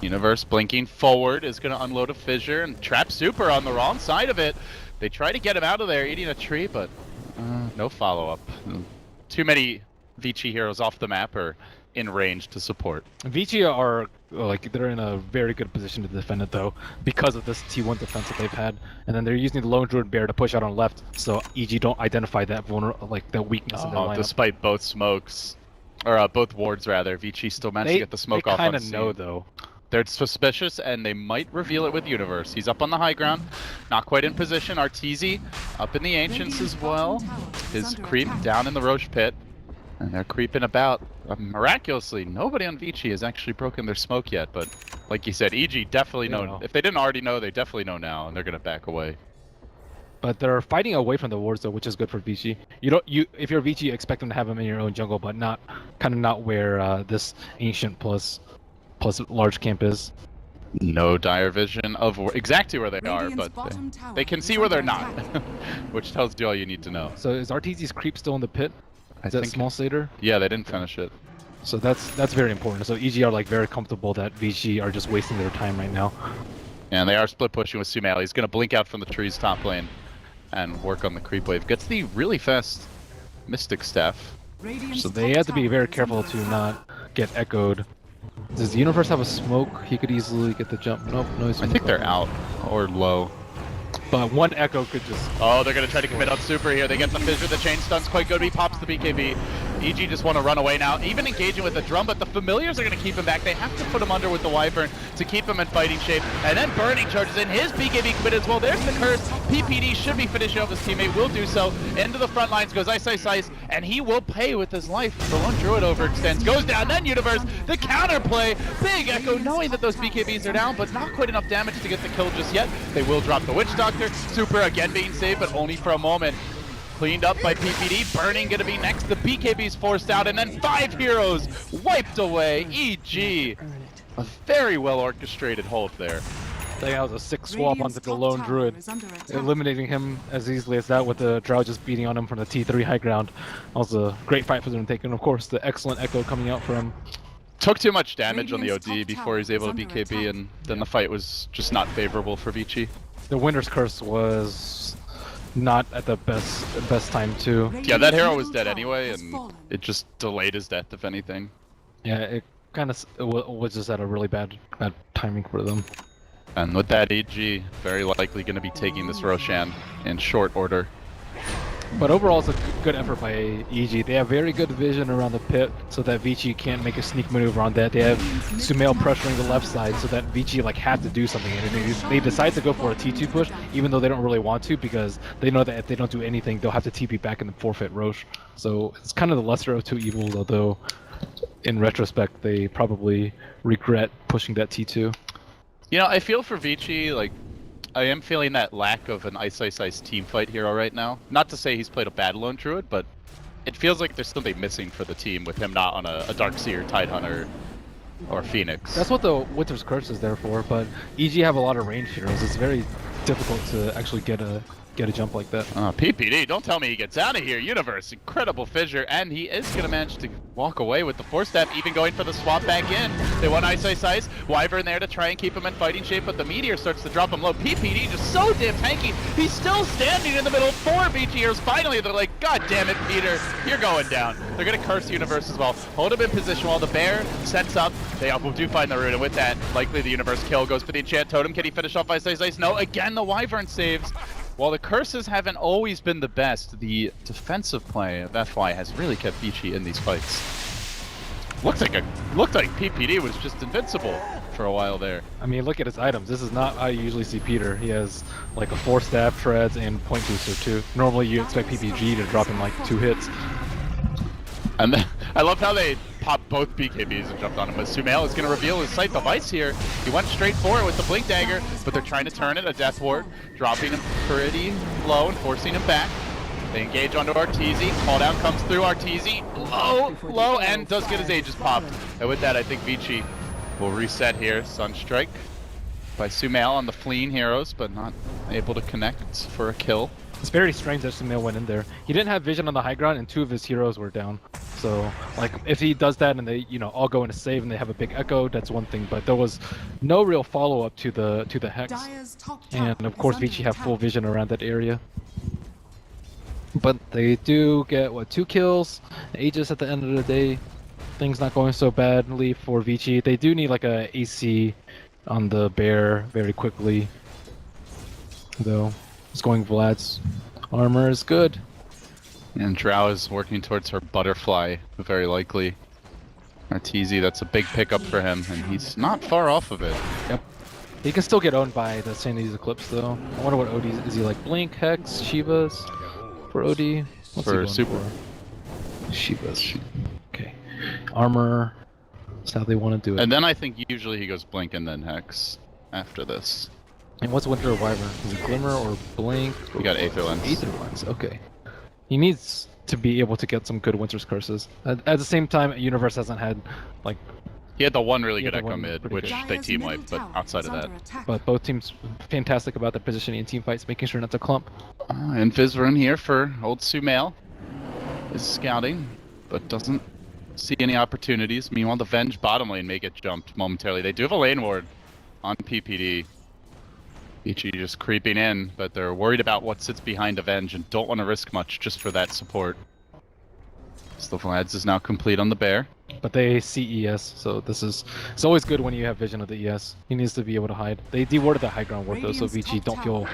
Universe blinking forward is going to unload a fissure and trap Super on the wrong side of it. They try to get him out of there eating a tree, but no follow-up. Too many Vici heroes off the map or in range to support. Vici are they're in a very good position to defend it though because of this T1 defense that they've had, and then they're using the Lone Druid Bear to push out on left, so EG don't identify that that weakness in their lineup. Despite both smokes, or both wards rather, Vici still managed to get the smoke off on They kind of know though. They're suspicious, and they might reveal it with Universe. He's up on the high ground, not quite in position. Arteezy up in the Ancients as well. His creep down in the Roche pit, and they're creeping about. Miraculously, nobody on Vici has actually broken their smoke yet, but like you said, EG definitely know. If they didn't already know, they definitely know now, and they're gonna back away. But they're fighting away from the wards though, which is good for Vici. If you're Vici, you expect them to have them in your own jungle, but not where this Ancient plus large camp is. No dire vision of exactly where they are, but they can see where they're not, which tells you all you need to know. So is Arteezy's creep still in the pit? Is that small Satyr? Yeah, they didn't finish it. So that's very important. So EG are very comfortable that Vici are just wasting their time right now. And they are split pushing with Sumail. He's going to blink out from the trees top lane and work on the creep wave. Gets the really fast Mystic Staff. So they have to be very careful to not get echoed. Does the Universe have a smoke? He could easily get the jump. Nope, no. I think they're out or low. But one echo could just... Oh, they're going to try to commit on Super here. They get the fissure, the chain stun's quite good. He pops the BKB. EG just want to run away now, even engaging with the drum, but the familiars are going to keep him back. They have to put him under with the Wyvern to keep him in fighting shape. And then Burning charges in. His BKB committed as well. There's the curse. PPD should be finishing off his teammate. Will do so. Into the front lines goes Ice, and he will pay with his life. The Lone Druid overextends, goes down, then Universe, the counterplay. Big Echo knowing that those BKBs are down, but not quite enough damage to get the kill just yet. They will drop the Witch Doctor. Super again being saved, but only for a moment. Cleaned up by PPD. Burning gonna be next. The BKB's forced out, and then 5 heroes wiped away. EG. A very well orchestrated hold there. I think that was a sick swap onto the Lone Druid, eliminating him as easily as that with the Drow just beating on him from the T3 high ground. That was a great fight for them to take, and of course the excellent Echo coming out from... Took too much damage on the OD before he was able to BKB, and then the fight was just not favorable for Vici. The Winter's Curse was not at the best time too. Yeah, that hero was dead anyway, and it just delayed his death, if anything. Yeah, it kind of was just at a really bad timing for them. And with that, EG very likely going to be taking this Roshan in short order. But overall, it's a good effort by EG. They have very good vision around the pit, so that Vici can't make a sneak maneuver on that. They have Sumail pressuring the left side, so that Vici have to do something. And they decide to go for a T2 push, even though they don't really want to, because they know that if they don't do anything, they'll have to TP back and forfeit Roche. So it's kind of the lesser of two evils, although in retrospect, they probably regret pushing that T2. You know, I feel for Vici, I am feeling that lack of an Ice team fight hero right now. Not to say he's played a bad Lone Druid, but it feels like there's something missing for the team with him not on a Darkseer, Tidehunter, or Phoenix. That's what the Winter's Curse is there for, but EG have a lot of range heroes. It's very difficult to actually get a jump like that. PPD, don't tell me he gets out of here. Universe, incredible fissure, and he is going to manage to walk away with the 4-step, even going for the swap back in. They want Ice. Wyvern there to try and keep him in fighting shape, but the Meteor starts to drop him low. PPD just so damn tanky. He's still standing in the middle. 4 BGers. Finally, they're like, God damn it, Peter, you're going down. They're going to curse Universe as well. Hold him in position while the bear sets up. They do find the rune, and with that, likely the Universe kill goes for the enchant totem. Can he finish off Ice? No, again, the Wyvern saves. While the curses haven't always been the best, the defensive play of FY has really kept Vici in these fights. Looked like PPD was just invincible for a while there. I mean, look at his items. This is not how you usually see Peter. He has like a 4-staff, treads, and point booster too. Normally you expect PPG to drop in like 2 hits. And then, I love how they popped both BKBs and jumped on him, but Sumail is going to reveal his Scythe of Ice here. He went straight for it with the Blink Dagger, but they're trying to turn it, a Death Ward, dropping him pretty low and forcing him back. They engage onto Arteezy, call down comes through Arteezy, low, and does get his Aegis popped. And with that, I think Vici will reset here. Sunstrike by Sumail on the fleeing heroes, but not able to connect for a kill. It's very strange that Sumail went in there. He didn't have vision on the high ground, and 2 of his heroes were down. So, like, if he does that and they, all go in a save and they have a big echo, that's one thing. But there was no real follow-up to the hex, and of course, Vici have full vision around that area. But they do get 2 kills, Aegis at the end of the day. Things not going so badly for Vici. They do need like a AC on the bear very quickly, though. It's going Vlad's armor is good. And Drow is working towards her butterfly, very likely. Arteezy, that's a big pickup for him, and he's not far off of it. Yep. He can still get owned by the Sanity's Eclipse, though. I wonder what OD is. He like Blink, Hex, Shivas for OD? What's for Super. Shivas. Okay. Armor. That's how they want to do it. And then I think usually he goes Blink and then Hex after this. And what's Winter Wyvern? Is it Glimmer or Blink? We got Aether Lens. Aether Lens, okay. He needs to be able to get some good Winter's Curses. At the same time, Universe hasn't had, like... He had the one really good Echo mid, which they team wiped, but outside of that... But both teams fantastic about their positioning in team fights, making sure not to clump. And Fizrun here for old Sumail is scouting, but doesn't see any opportunities. Meanwhile, the Venge bottom lane may get jumped momentarily. They do have a lane ward on PPD. Vici just creeping in, but they're worried about what sits behind Avenge and don't want to risk much just for that support. So the Vlads is now complete on the bear. But they see ES, so it's always good when you have vision of the ES. He needs to be able to hide. They dewarded the high ground ward though, so Vici don't feel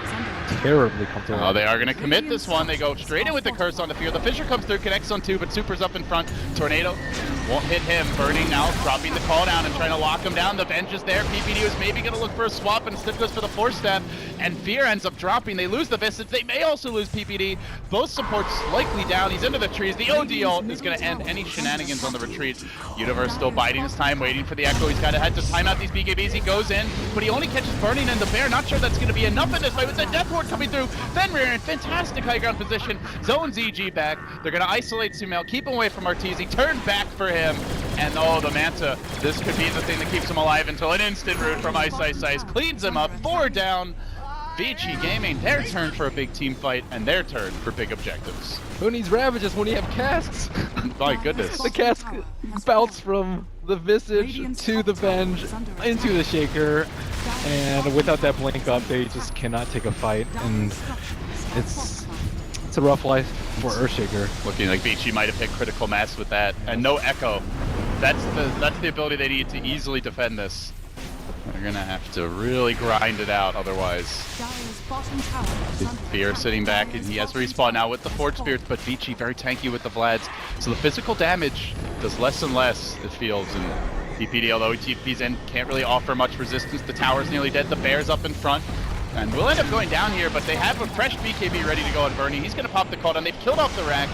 terribly comfortable. Oh, they are going to commit this one. They go straight in with the curse on the fear. The Fissure comes through, connects on 2, but Super's up in front. Tornado won't hit him. Burning now, dropping the call down and trying to lock him down. The Venge is there. PPD was maybe going to look for a swap, and instead goes for the 4-step. And Fear ends up dropping. They lose the Visage. They may also lose PPD. Both supports likely down. He's into the trees. The OD ult is going to end any shenanigans on the retreat. Universe still biding his time, waiting for the Echo. He's got to head to time out these BKBs. He goes in, but he only catches Burning and the Bear. Not sure that's going to be enough in this fight with the Death Ward coming through. Fenrir in fantastic high ground position. Zones EG back. They're going to isolate Sumail, keep him away from Arteezy, turn back for him. And oh, the Manta. This could be the thing that keeps him alive until an instant root from Ice cleans him up. 4 down. Vici Gaming, their turn for a big team fight, and their turn for big objectives. Who needs Ravages when you have casks? My goodness. The cask bounce from the Visage to the Venge into the Shaker, and without that blink up, they just cannot take a fight, and it's a rough life for Earthshaker. Looking like Vici might have hit critical mass with that, and no Echo. That's the ability they need to easily defend this. They're gonna have to really grind it out otherwise. Fear sitting back, and he has respawn now with the Forge Spirits, but Vici very tanky with the Vlads. So the physical damage does less and less, it feels, and PPD, although he TP's in, can't really offer much resistance. The tower's nearly dead, the Bear's up in front. And we'll end up going down here, but they have a fresh BKB ready to go on Bernie. He's gonna pop the cooldown. They've killed off the Rax.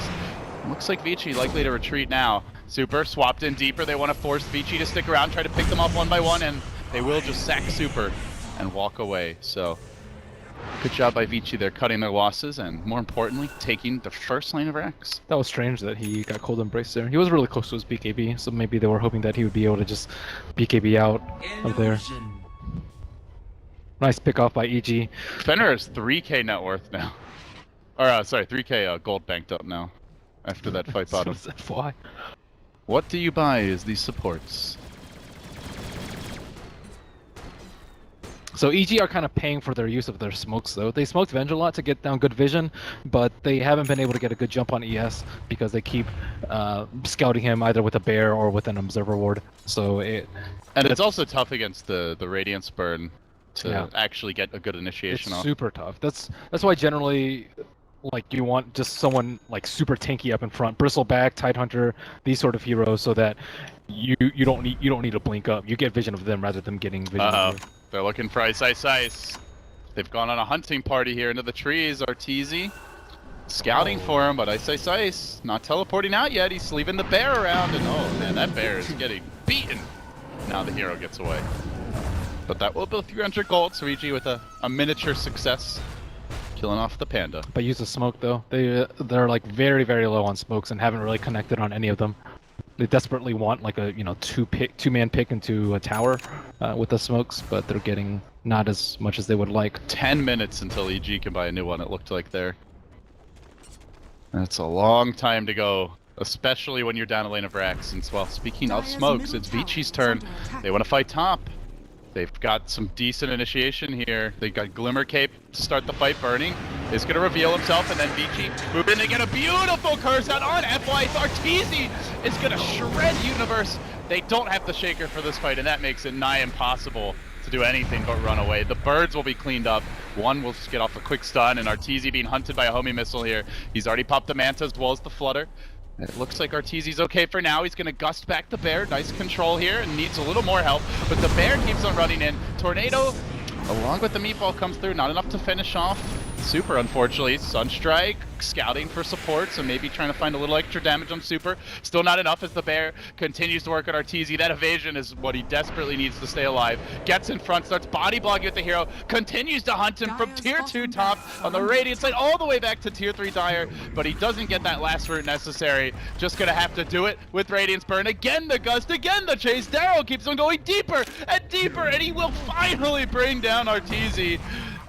Looks like Vici likely to retreat now. Super swapped in deeper. They want to force Vici to stick around, try to pick them off one by one, and they will just sack Super and walk away. So Good job by Vici there, cutting their losses, and more importantly, taking the first lane of Rex. That was strange that he got cold embrace there. He was really close to his BKB, so maybe they were hoping that he would be able to just BKB out of there. Nice pick off by EG. Fenrir has 3k net worth now. Or, sorry, 3k gold banked up now. After that fight bottom. Why? What do you buy as these supports? So EG are kind of paying for their use of their smokes though. They smoked Venge a lot to get down good vision, but they haven't been able to get a good jump on ES because they keep scouting him either with a bear or with an observer ward. So it's also tough against the Radiance burn to actually get a good initiation off. It's super tough. That's why generally like you want just someone like super tanky up in front, Bristleback, Tidehunter, these sort of heroes, so that you don't need to blink up. You get vision of them rather than getting vision of you. They're looking for Ice. They've gone on a hunting party here into the trees. Arteezy scouting for him, but Ice not teleporting out yet. He's leaving the bear around, and oh man, that bear is getting beaten. Now the hero gets away. But that will be 300 gold, so EG with a miniature success. Killing off the panda. But use the smoke though. They're like very low on smokes and haven't really connected on any of them. They desperately want like a two-man pick into a tower with the smokes, but they're getting not as much as they would like. 10 minutes until EG can buy a new one. It looked like there. That's a long time to go, especially when you're down a lane of racks. And well, speaking of smokes, it's Vici's turn. They want to fight top. They've got some decent initiation here. They got Glimmer Cape to start the fight. Burning is going to reveal himself, and then Vici move in to get a beautiful curse out on FY. Arteezy is going to shred Universe. They don't have the Shaker for this fight, and that makes it nigh impossible to do anything but run away. The birds will be cleaned up. One will just get off a quick stun, and Arteezy being hunted by a homie missile here. He's already popped the Manta as well as the Flutter. It looks like Arteezy's okay for now. He's going to gust back the bear. Nice control here and needs a little more help. But the bear keeps on running in. Tornado, along with the meatball, comes through. Not enough to finish off. Super, unfortunately. Sunstrike scouting for support, so maybe trying to find a little extra damage on Super. Still not enough as the bear continues to work on Arteezy. That evasion is what he desperately needs to stay alive. Gets in front, starts body blocking with the hero, continues to hunt him from tier 2 top on the Radiant side all the way back to tier 3 Dire, but he doesn't get that last route necessary. Just gonna have to do it with Radiance Burn. Again the gust, again the chase. Daryl keeps on going deeper and deeper, and he will finally bring down Arteezy.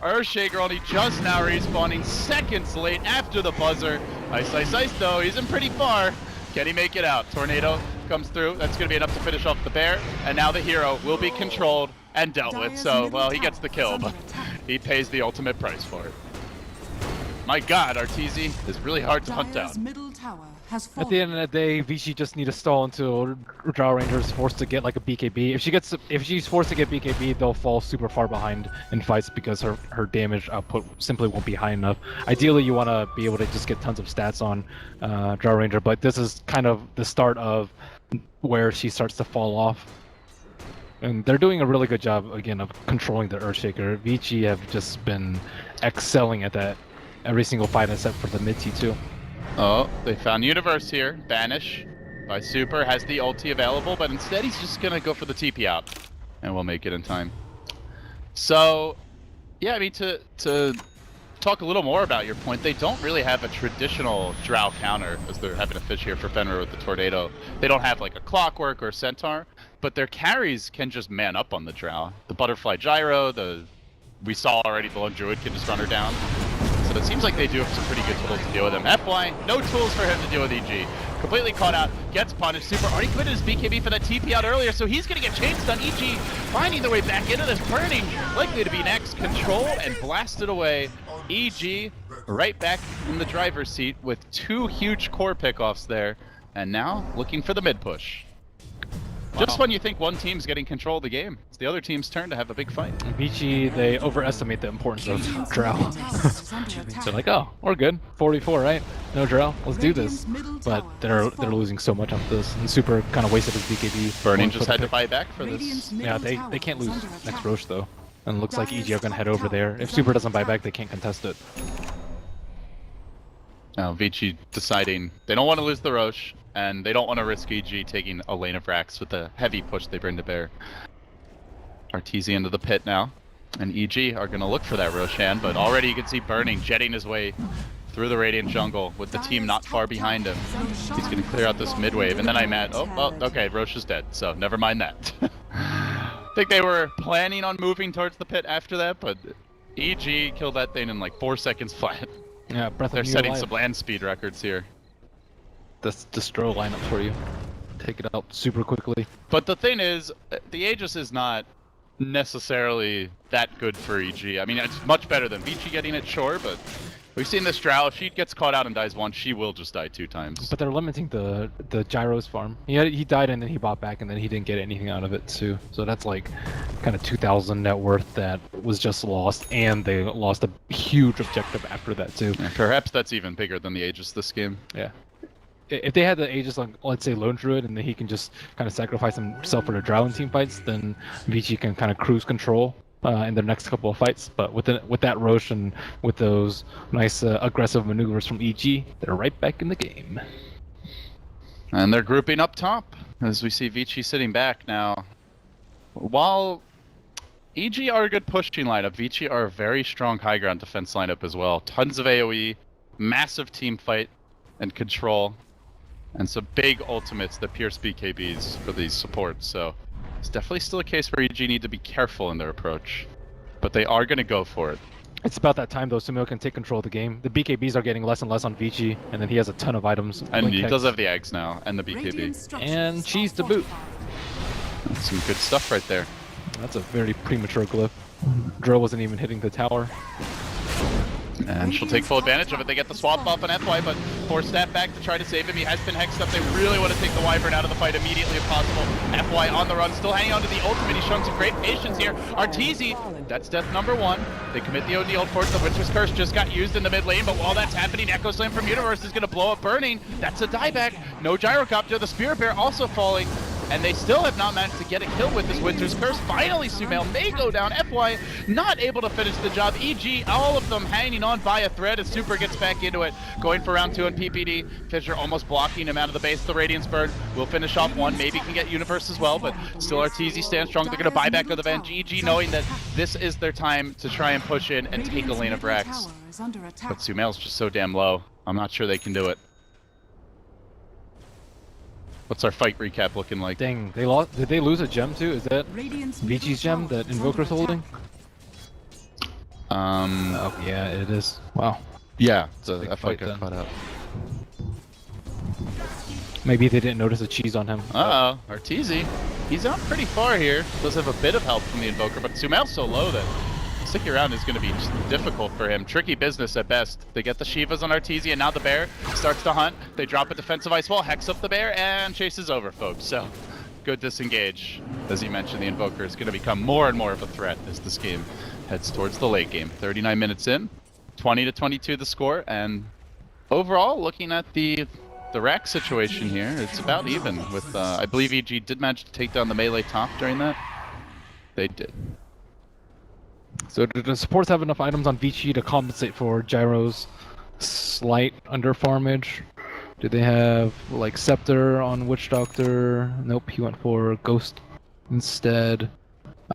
Earthshaker only just now respawning seconds late after the buzzer. Ice though, he's in pretty far. Can he make it out? Tornado comes through. That's going to be enough to finish off the bear. And now the hero will be controlled and dealt with. So, well, he gets the kill, but he pays the ultimate price for it. My god, Arteezy is really hard to hunt down. At the end of the day, Vici just need to stall until Drow Ranger is forced to get like a BKB. If she's forced to get BKB, they'll fall super far behind in fights because her damage output simply won't be high enough. Ideally, you want to be able to just get tons of stats on Drow Ranger, but this is kind of the start of where she starts to fall off. And they're doing a really good job, again, of controlling the Earthshaker. Vici have just been excelling at that every single fight except for the mid T2. Oh, they found Universe here. Banish by Super has the ulti available, but instead he's just gonna go for the TP out, and we'll make it in time. So, yeah, I mean, to talk a little more about your point, they don't really have a traditional Drow counter, as they're having a fish here for Fenrir with the Tornado. They don't have like a Clockwork or a Centaur, but their carries can just man up on the Drow. The Butterfly Gyro, we saw already the Lone Druid can just run her down. So it seems like they do have some pretty good tools to deal with him. FY, no tools for him to deal with EG. Completely caught out, gets punished. Super already quitted his BKB for that TP out earlier, so he's going to get changed on EG, finding their way back into this burning. Likely to be next. Control and blasted away. EG right back in the driver's seat with 2 huge core pickoffs there. And now looking for the mid push. Wow. Just when you think one team's getting control of the game, it's the other team's turn to have a big fight. Vici, they overestimate the importance of Drow. They're like, oh, we're good. 44, right? No Drow, let's do this. But they're losing so much on this. And Super kind of wasted his BKB. Burning just had to buy back for this. Yeah, they can't lose next Roche though. And it looks like EG are going to head over there. If Super doesn't buy back, they can't contest it. Now Vici deciding they don't want to lose the Roche, and they don't want to risk EG taking a lane of racks with the heavy push they bring to bear. Arteezy into the pit now. And EG are going to look for that Roshan, but already you can see Burning jetting his way through the Radiant jungle with the team not far behind him. He's going to clear out this mid wave, and then I'm at, oh, well, okay, Roche is dead, so never mind that. I think they were planning on moving towards the pit after that, but EG killed that thing in like 4 seconds flat. Yeah, Breath of They're New setting Life. some land speed records here. That's the Stro lineup for you. Take it out super quickly. But the thing is, the Aegis is not necessarily that good for EG. I mean, it's much better than Vici getting it, sure, but we've seen this Drow. If she gets caught out and dies once, she will just die 2 times. But they're limiting the Gyros farm. He died and then he bought back and then he didn't get anything out of it too. So that's like kind of 2,000 net worth that was just lost, and they lost a huge objective after that too. Yeah, perhaps that's even bigger than the Aegis this game. Yeah. If they had the Aegis on, let's say, Lone Druid, and then he can just kind of sacrifice himself for the Drow in team fights, then Vici can kind of cruise control in their next couple of fights. But with that Roche and with those nice aggressive maneuvers from EG, they're right back in the game. And they're grouping up top, as we see Vici sitting back now. While EG are a good pushing lineup, Vici are a very strong high ground defense lineup as well. Tons of AoE, massive team fight and control, and some big ultimates that pierce BKBs for these supports. So it's definitely still a case where EG need to be careful in their approach, but they are going to go for it. It's about that time though, Sumail can take control of the game. The BKBs are getting less and less on Vici, and then he has a ton of items. And Blink he Hex, does have the eggs now, and the BKB. and cheese to boot. That's some good stuff right there. That's a very premature glyph. Drill wasn't even hitting the tower. And she'll take full advantage of it. They get the swap off on FY, but force that back to try to save him. He has been hexed up. They really want to take the Wyvern out of the fight immediately if possible. FY on the run, still hanging on to the ultimate. He's showing some great patience here. Arteezy, that's death number 1. They commit the OD ult for it. The Witcher's Curse just got used in the mid lane, but while that's happening, Echo Slam from Universe is going to blow up Burning. That's a dieback. No Gyrocopter. The Spirit Bear also falling. And they still have not managed to get a kill with this Winter's Curse. Finally, Sumail may go down. FY not able to finish the job. EG, all of them hanging on by a thread as Super gets back into it. Going for round 2 on PPD. Fisher almost blocking him out of the base. The Radiance Bird will finish off 1. Maybe can get Universe as well, but still Arteezy stands strong. They're going to buy back with the Venge. EG knowing that this is their time to try and push in and take a lane of Rax. But Sumail's just so damn low. I'm not sure they can do it. What's our fight recap looking like? Dang, they lost. Did they lose a gem too? Is that Vici's gem that Invoker's holding? Oh yeah, it is. Wow. Yeah, so Big that fight got then. caught out. Maybe they didn't notice a cheese on him. Uh-oh, Arteezy. He's out pretty far here. Does have a bit of help from the Invoker, but Sumail's so low that sticking around is going to be just difficult for him. Tricky business at best. They get the Shivas on Arteezy, and now the Bear starts to hunt. They drop a defensive ice wall, hex up the Bear, and chases over folks. So, good disengage. As you mentioned, the Invoker is going to become more and more of a threat as this game heads towards the late game. 39 minutes in, 20-22 the score, and overall, looking at the rack situation here, it's about even with, I believe EG did manage to take down the melee top during that. They did. So do the supports have enough items on Vici to compensate for Gyro's slight under farmage? Do they have like Scepter on Witch Doctor? Nope, he went for Ghost instead.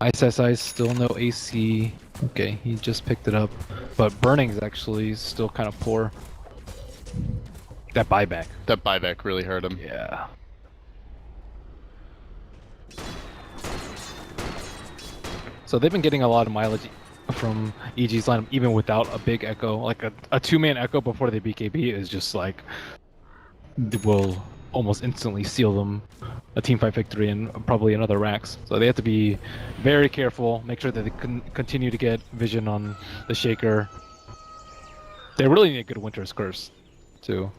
Ice still no AC. Okay, he just picked it up. But Burning's actually still kind of poor. That buyback. That buyback really hurt him. Yeah. So they've been getting a lot of mileage from EG's lineup, even without a big echo. Like a two-man echo before the BKB is just like will almost instantly seal them a teamfight victory and probably another Rax. So they have to be very careful, make sure that they can continue to get vision on the Shaker. They really need a good Winter's Curse, too.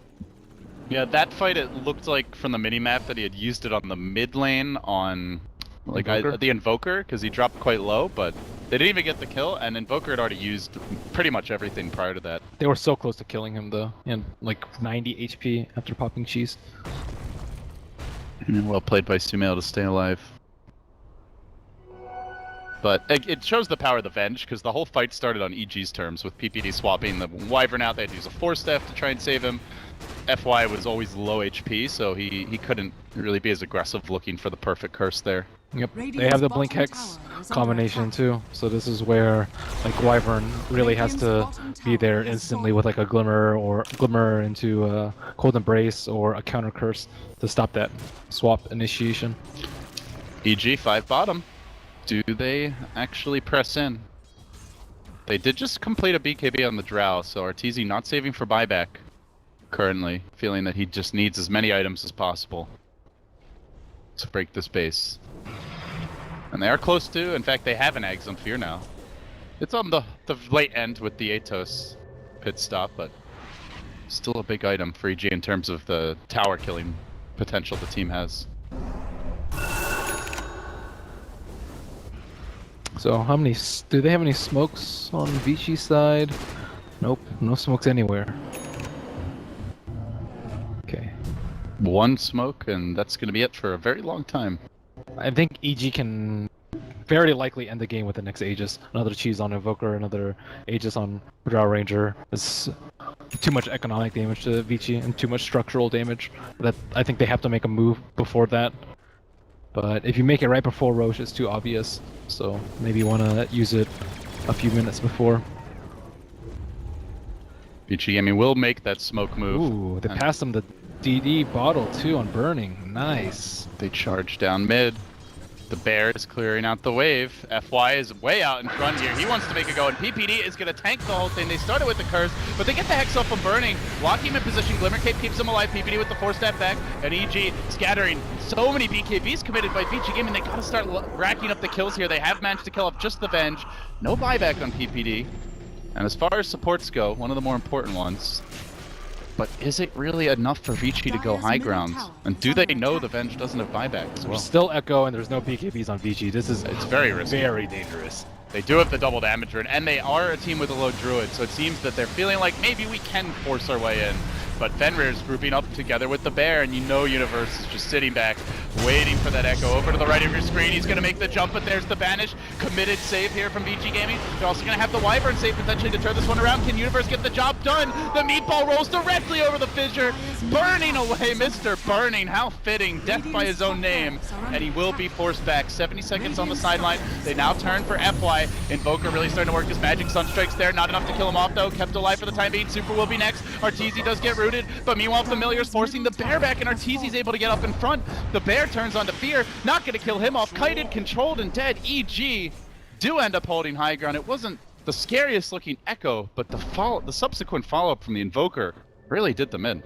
Yeah, that fight, it looked like from the mini-map that he had used it on the mid lane on like the Invoker, because he dropped quite low, but they didn't even get the kill, and Invoker had already used pretty much everything prior to that. They were so close to killing him, though, and like 90 HP after popping cheese. Well played by Sumail to stay alive. But it shows the power of the Venge, because the whole fight started on EG's terms, with PPD swapping the Wyvern out. They had to use a Force Staff to try and save him. FY was always low HP, so he couldn't really be as aggressive looking for the perfect curse there. Yep, they have the Blink Hex combination too, so this is where like Wyvern really has to be there instantly with like a Glimmer into Cold Embrace or a Counter Curse to stop that swap initiation. EG 5 bottom. Do they actually press in? They did just complete a BKB on the Drow, so Arteezy not saving for buyback currently, feeling that he just needs as many items as possible to break this base. And they are close to, in fact they have an Ags on Fear now. It's on the late end with the Atos pit stop, but still a big item for EG in terms of the tower killing potential the team has. So how many, do they have any smokes on Vici side? Nope, no smokes anywhere. Okay. One smoke, and that's going to be it for a very long time. I think EG can very likely end the game with the next Aegis. Another cheese on Invoker, another Aegis on Drow Ranger. It's too much economic damage to Vici and too much structural damage. That I think they have to make a move before that. But if you make it right before Roche, it's too obvious. So maybe you want to use it a few minutes before. Vici, I mean, will make that smoke move. Ooh, they passed him the DD bottle too on Burning. Nice. They charge down mid. The bear is clearing out the wave. FY is way out in front here. He wants to make a go, and PPD is going to tank the whole thing. They started with the curse, but they get the Hex off from Burning. Locking him in position. Glimmer Cape keeps him alive. PPD with the 4-step back, and EG scattering. So many BKBs committed by Vici Gaming. They got to start racking up the kills here. They have managed to kill off just the Venge. No buyback on PPD. And as far as supports go, one of the more important ones. But is it really enough for Vici to go high ground? And do they know the Venge doesn't have buyback as well? There's still Echo and there's no BKBs on Vici. This is it's very risky. Very dangerous. They do have the double damage rune, and they are a team with a low druid, so it seems that they're feeling like maybe we can force our way in. But Fenrir's grouping up together with the bear, and you know Universe is just sitting back, waiting for that Echo. Over to the right of your screen, he's going to make the jump, but there's the Banish. Committed save here from VG Gaming. They're also going to have the Wyvern save potentially to turn this one around. Can Universe get the job done? The meatball rolls directly over the fissure. Burning away, Mr. Burning. How fitting. Death by his own name. And he will be forced back. 70 seconds on the sideline. They now turn for FY. Invoker really starting to work his magic. Sunstrikes there. Not enough to kill him off, though. Kept alive for the time being. Super will be next. Arteezy does get rooted, but meanwhile, Familiar's forcing the bear back, and Arteezy's able to get up in front. The bear turns onto Fear. Not going to kill him off. Kited, controlled, and dead. EG do end up holding high ground. It wasn't the scariest looking Echo, but the subsequent follow-up from the Invoker really did them in.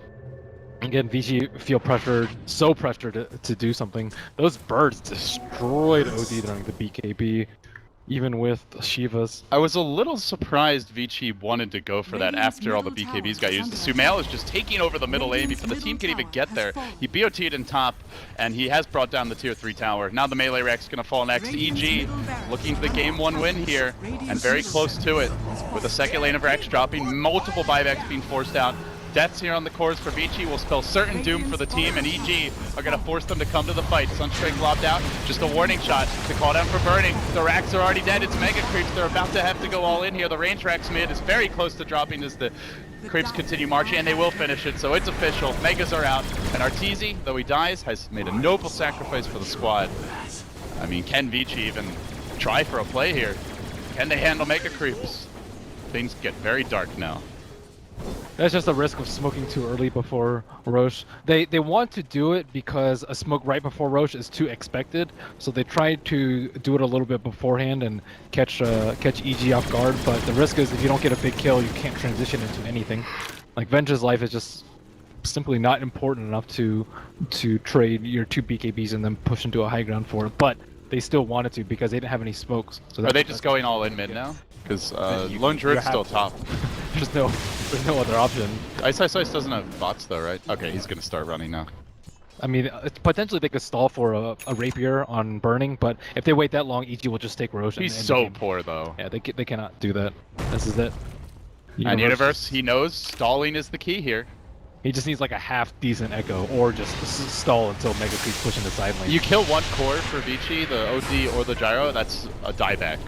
Again, Vici feel pressured, so pressured to do something. Those birds destroyed OD during the BKB, even with Shivas. I was a little surprised Vici wanted to go for that after all the BKBs got used. Sumail is just taking over the middle lane before the team can even get there. He BOT'd in top, and he has brought down the tier 3 tower. Now the melee Rex going to fall next. EG looking for the game 1 win here, and very close to it, with the second lane of Rex dropping, multiple buybacks being forced out. Deaths here on the cores for Vici will spell certain doom for the team, and EG are going to force them to come to the fight. Sunstrike lobbed out, just a warning shot to call down for Burning. The racks are already dead. It's Mega Creeps. They're about to have to go all in here. The range racks mid is very close to dropping as the Creeps continue marching, and they will finish it, so it's official. Megas are out, and Arteezy, though he dies, has made a noble sacrifice for the squad. I mean, can Vici even try for a play here? Can they handle Mega Creeps? Things get very dark now. That's just a risk of smoking too early before Roche. They want to do it because a smoke right before Roche is too expected, so they try to do it a little bit beforehand and catch EG off guard. But the risk is if you don't get a big kill, you can't transition into anything. Like Venge's life is just simply not important enough to trade your 2 BKBs and then push into a high ground for it. But they still wanted to because they didn't have any smokes. So are they just going all in mid now? Because Lone Druid's still top. There's no other option. Ice doesn't have bots though, right? Okay, he's gonna start running now. I mean, potentially they could stall for a Rapier on Burning, but if they wait that long, EG will just take Roche. He's so poor though. Yeah, they cannot do that. This is it. And Universe, he knows stalling is the key here. He just needs like a half decent echo, or just stall until Mega Creep's pushing the side lane. You kill one core for Vici, the OD or the gyro, that's a dieback.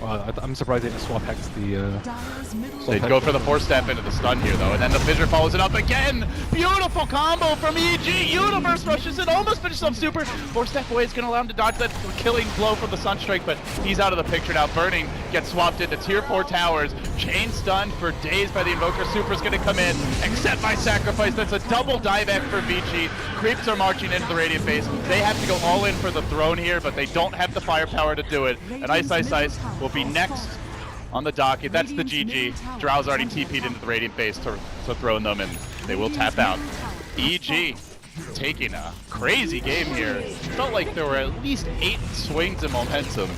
I'm surprised they didn't swap hex the. Dyer's middle They'd go for the 4-step into the stun here though, and then the Fissure follows it up again! Beautiful combo from EG! Universe rushes in, almost finishes off Super! 4-step away is gonna allow him to dodge that killing blow from the Sunstrike, but he's out of the picture now. Burning gets swapped into tier 4 towers. Chain stunned for days by the Invoker. Super's gonna come in, accept my sacrifice. That's a double dieback for Vici. Creeps are marching into the Radiant base. They have to go all in for the throne here, but they don't have the firepower to do it. And Ice will be next on the docket. That's the GG. Drow's already TP'd into the Radiant base to throne them, and they will tap out. EG taking a crazy game here. Felt like there were at least 8 swings in momentum.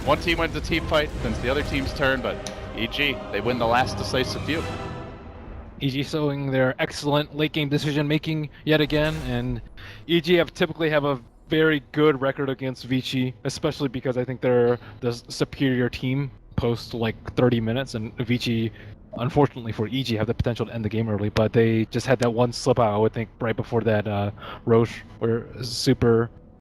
One team wins the team fight, then it's the other team's turn, but EG, they win the last decisive few. EG showing their excellent late game decision making yet again, and EG typically have a very good record against Vici, especially because I think they're the superior team post like 30 minutes, and Vici, unfortunately for EG, have the potential to end the game early, but they just had that one slip out, I would think, right before that Roche, where Super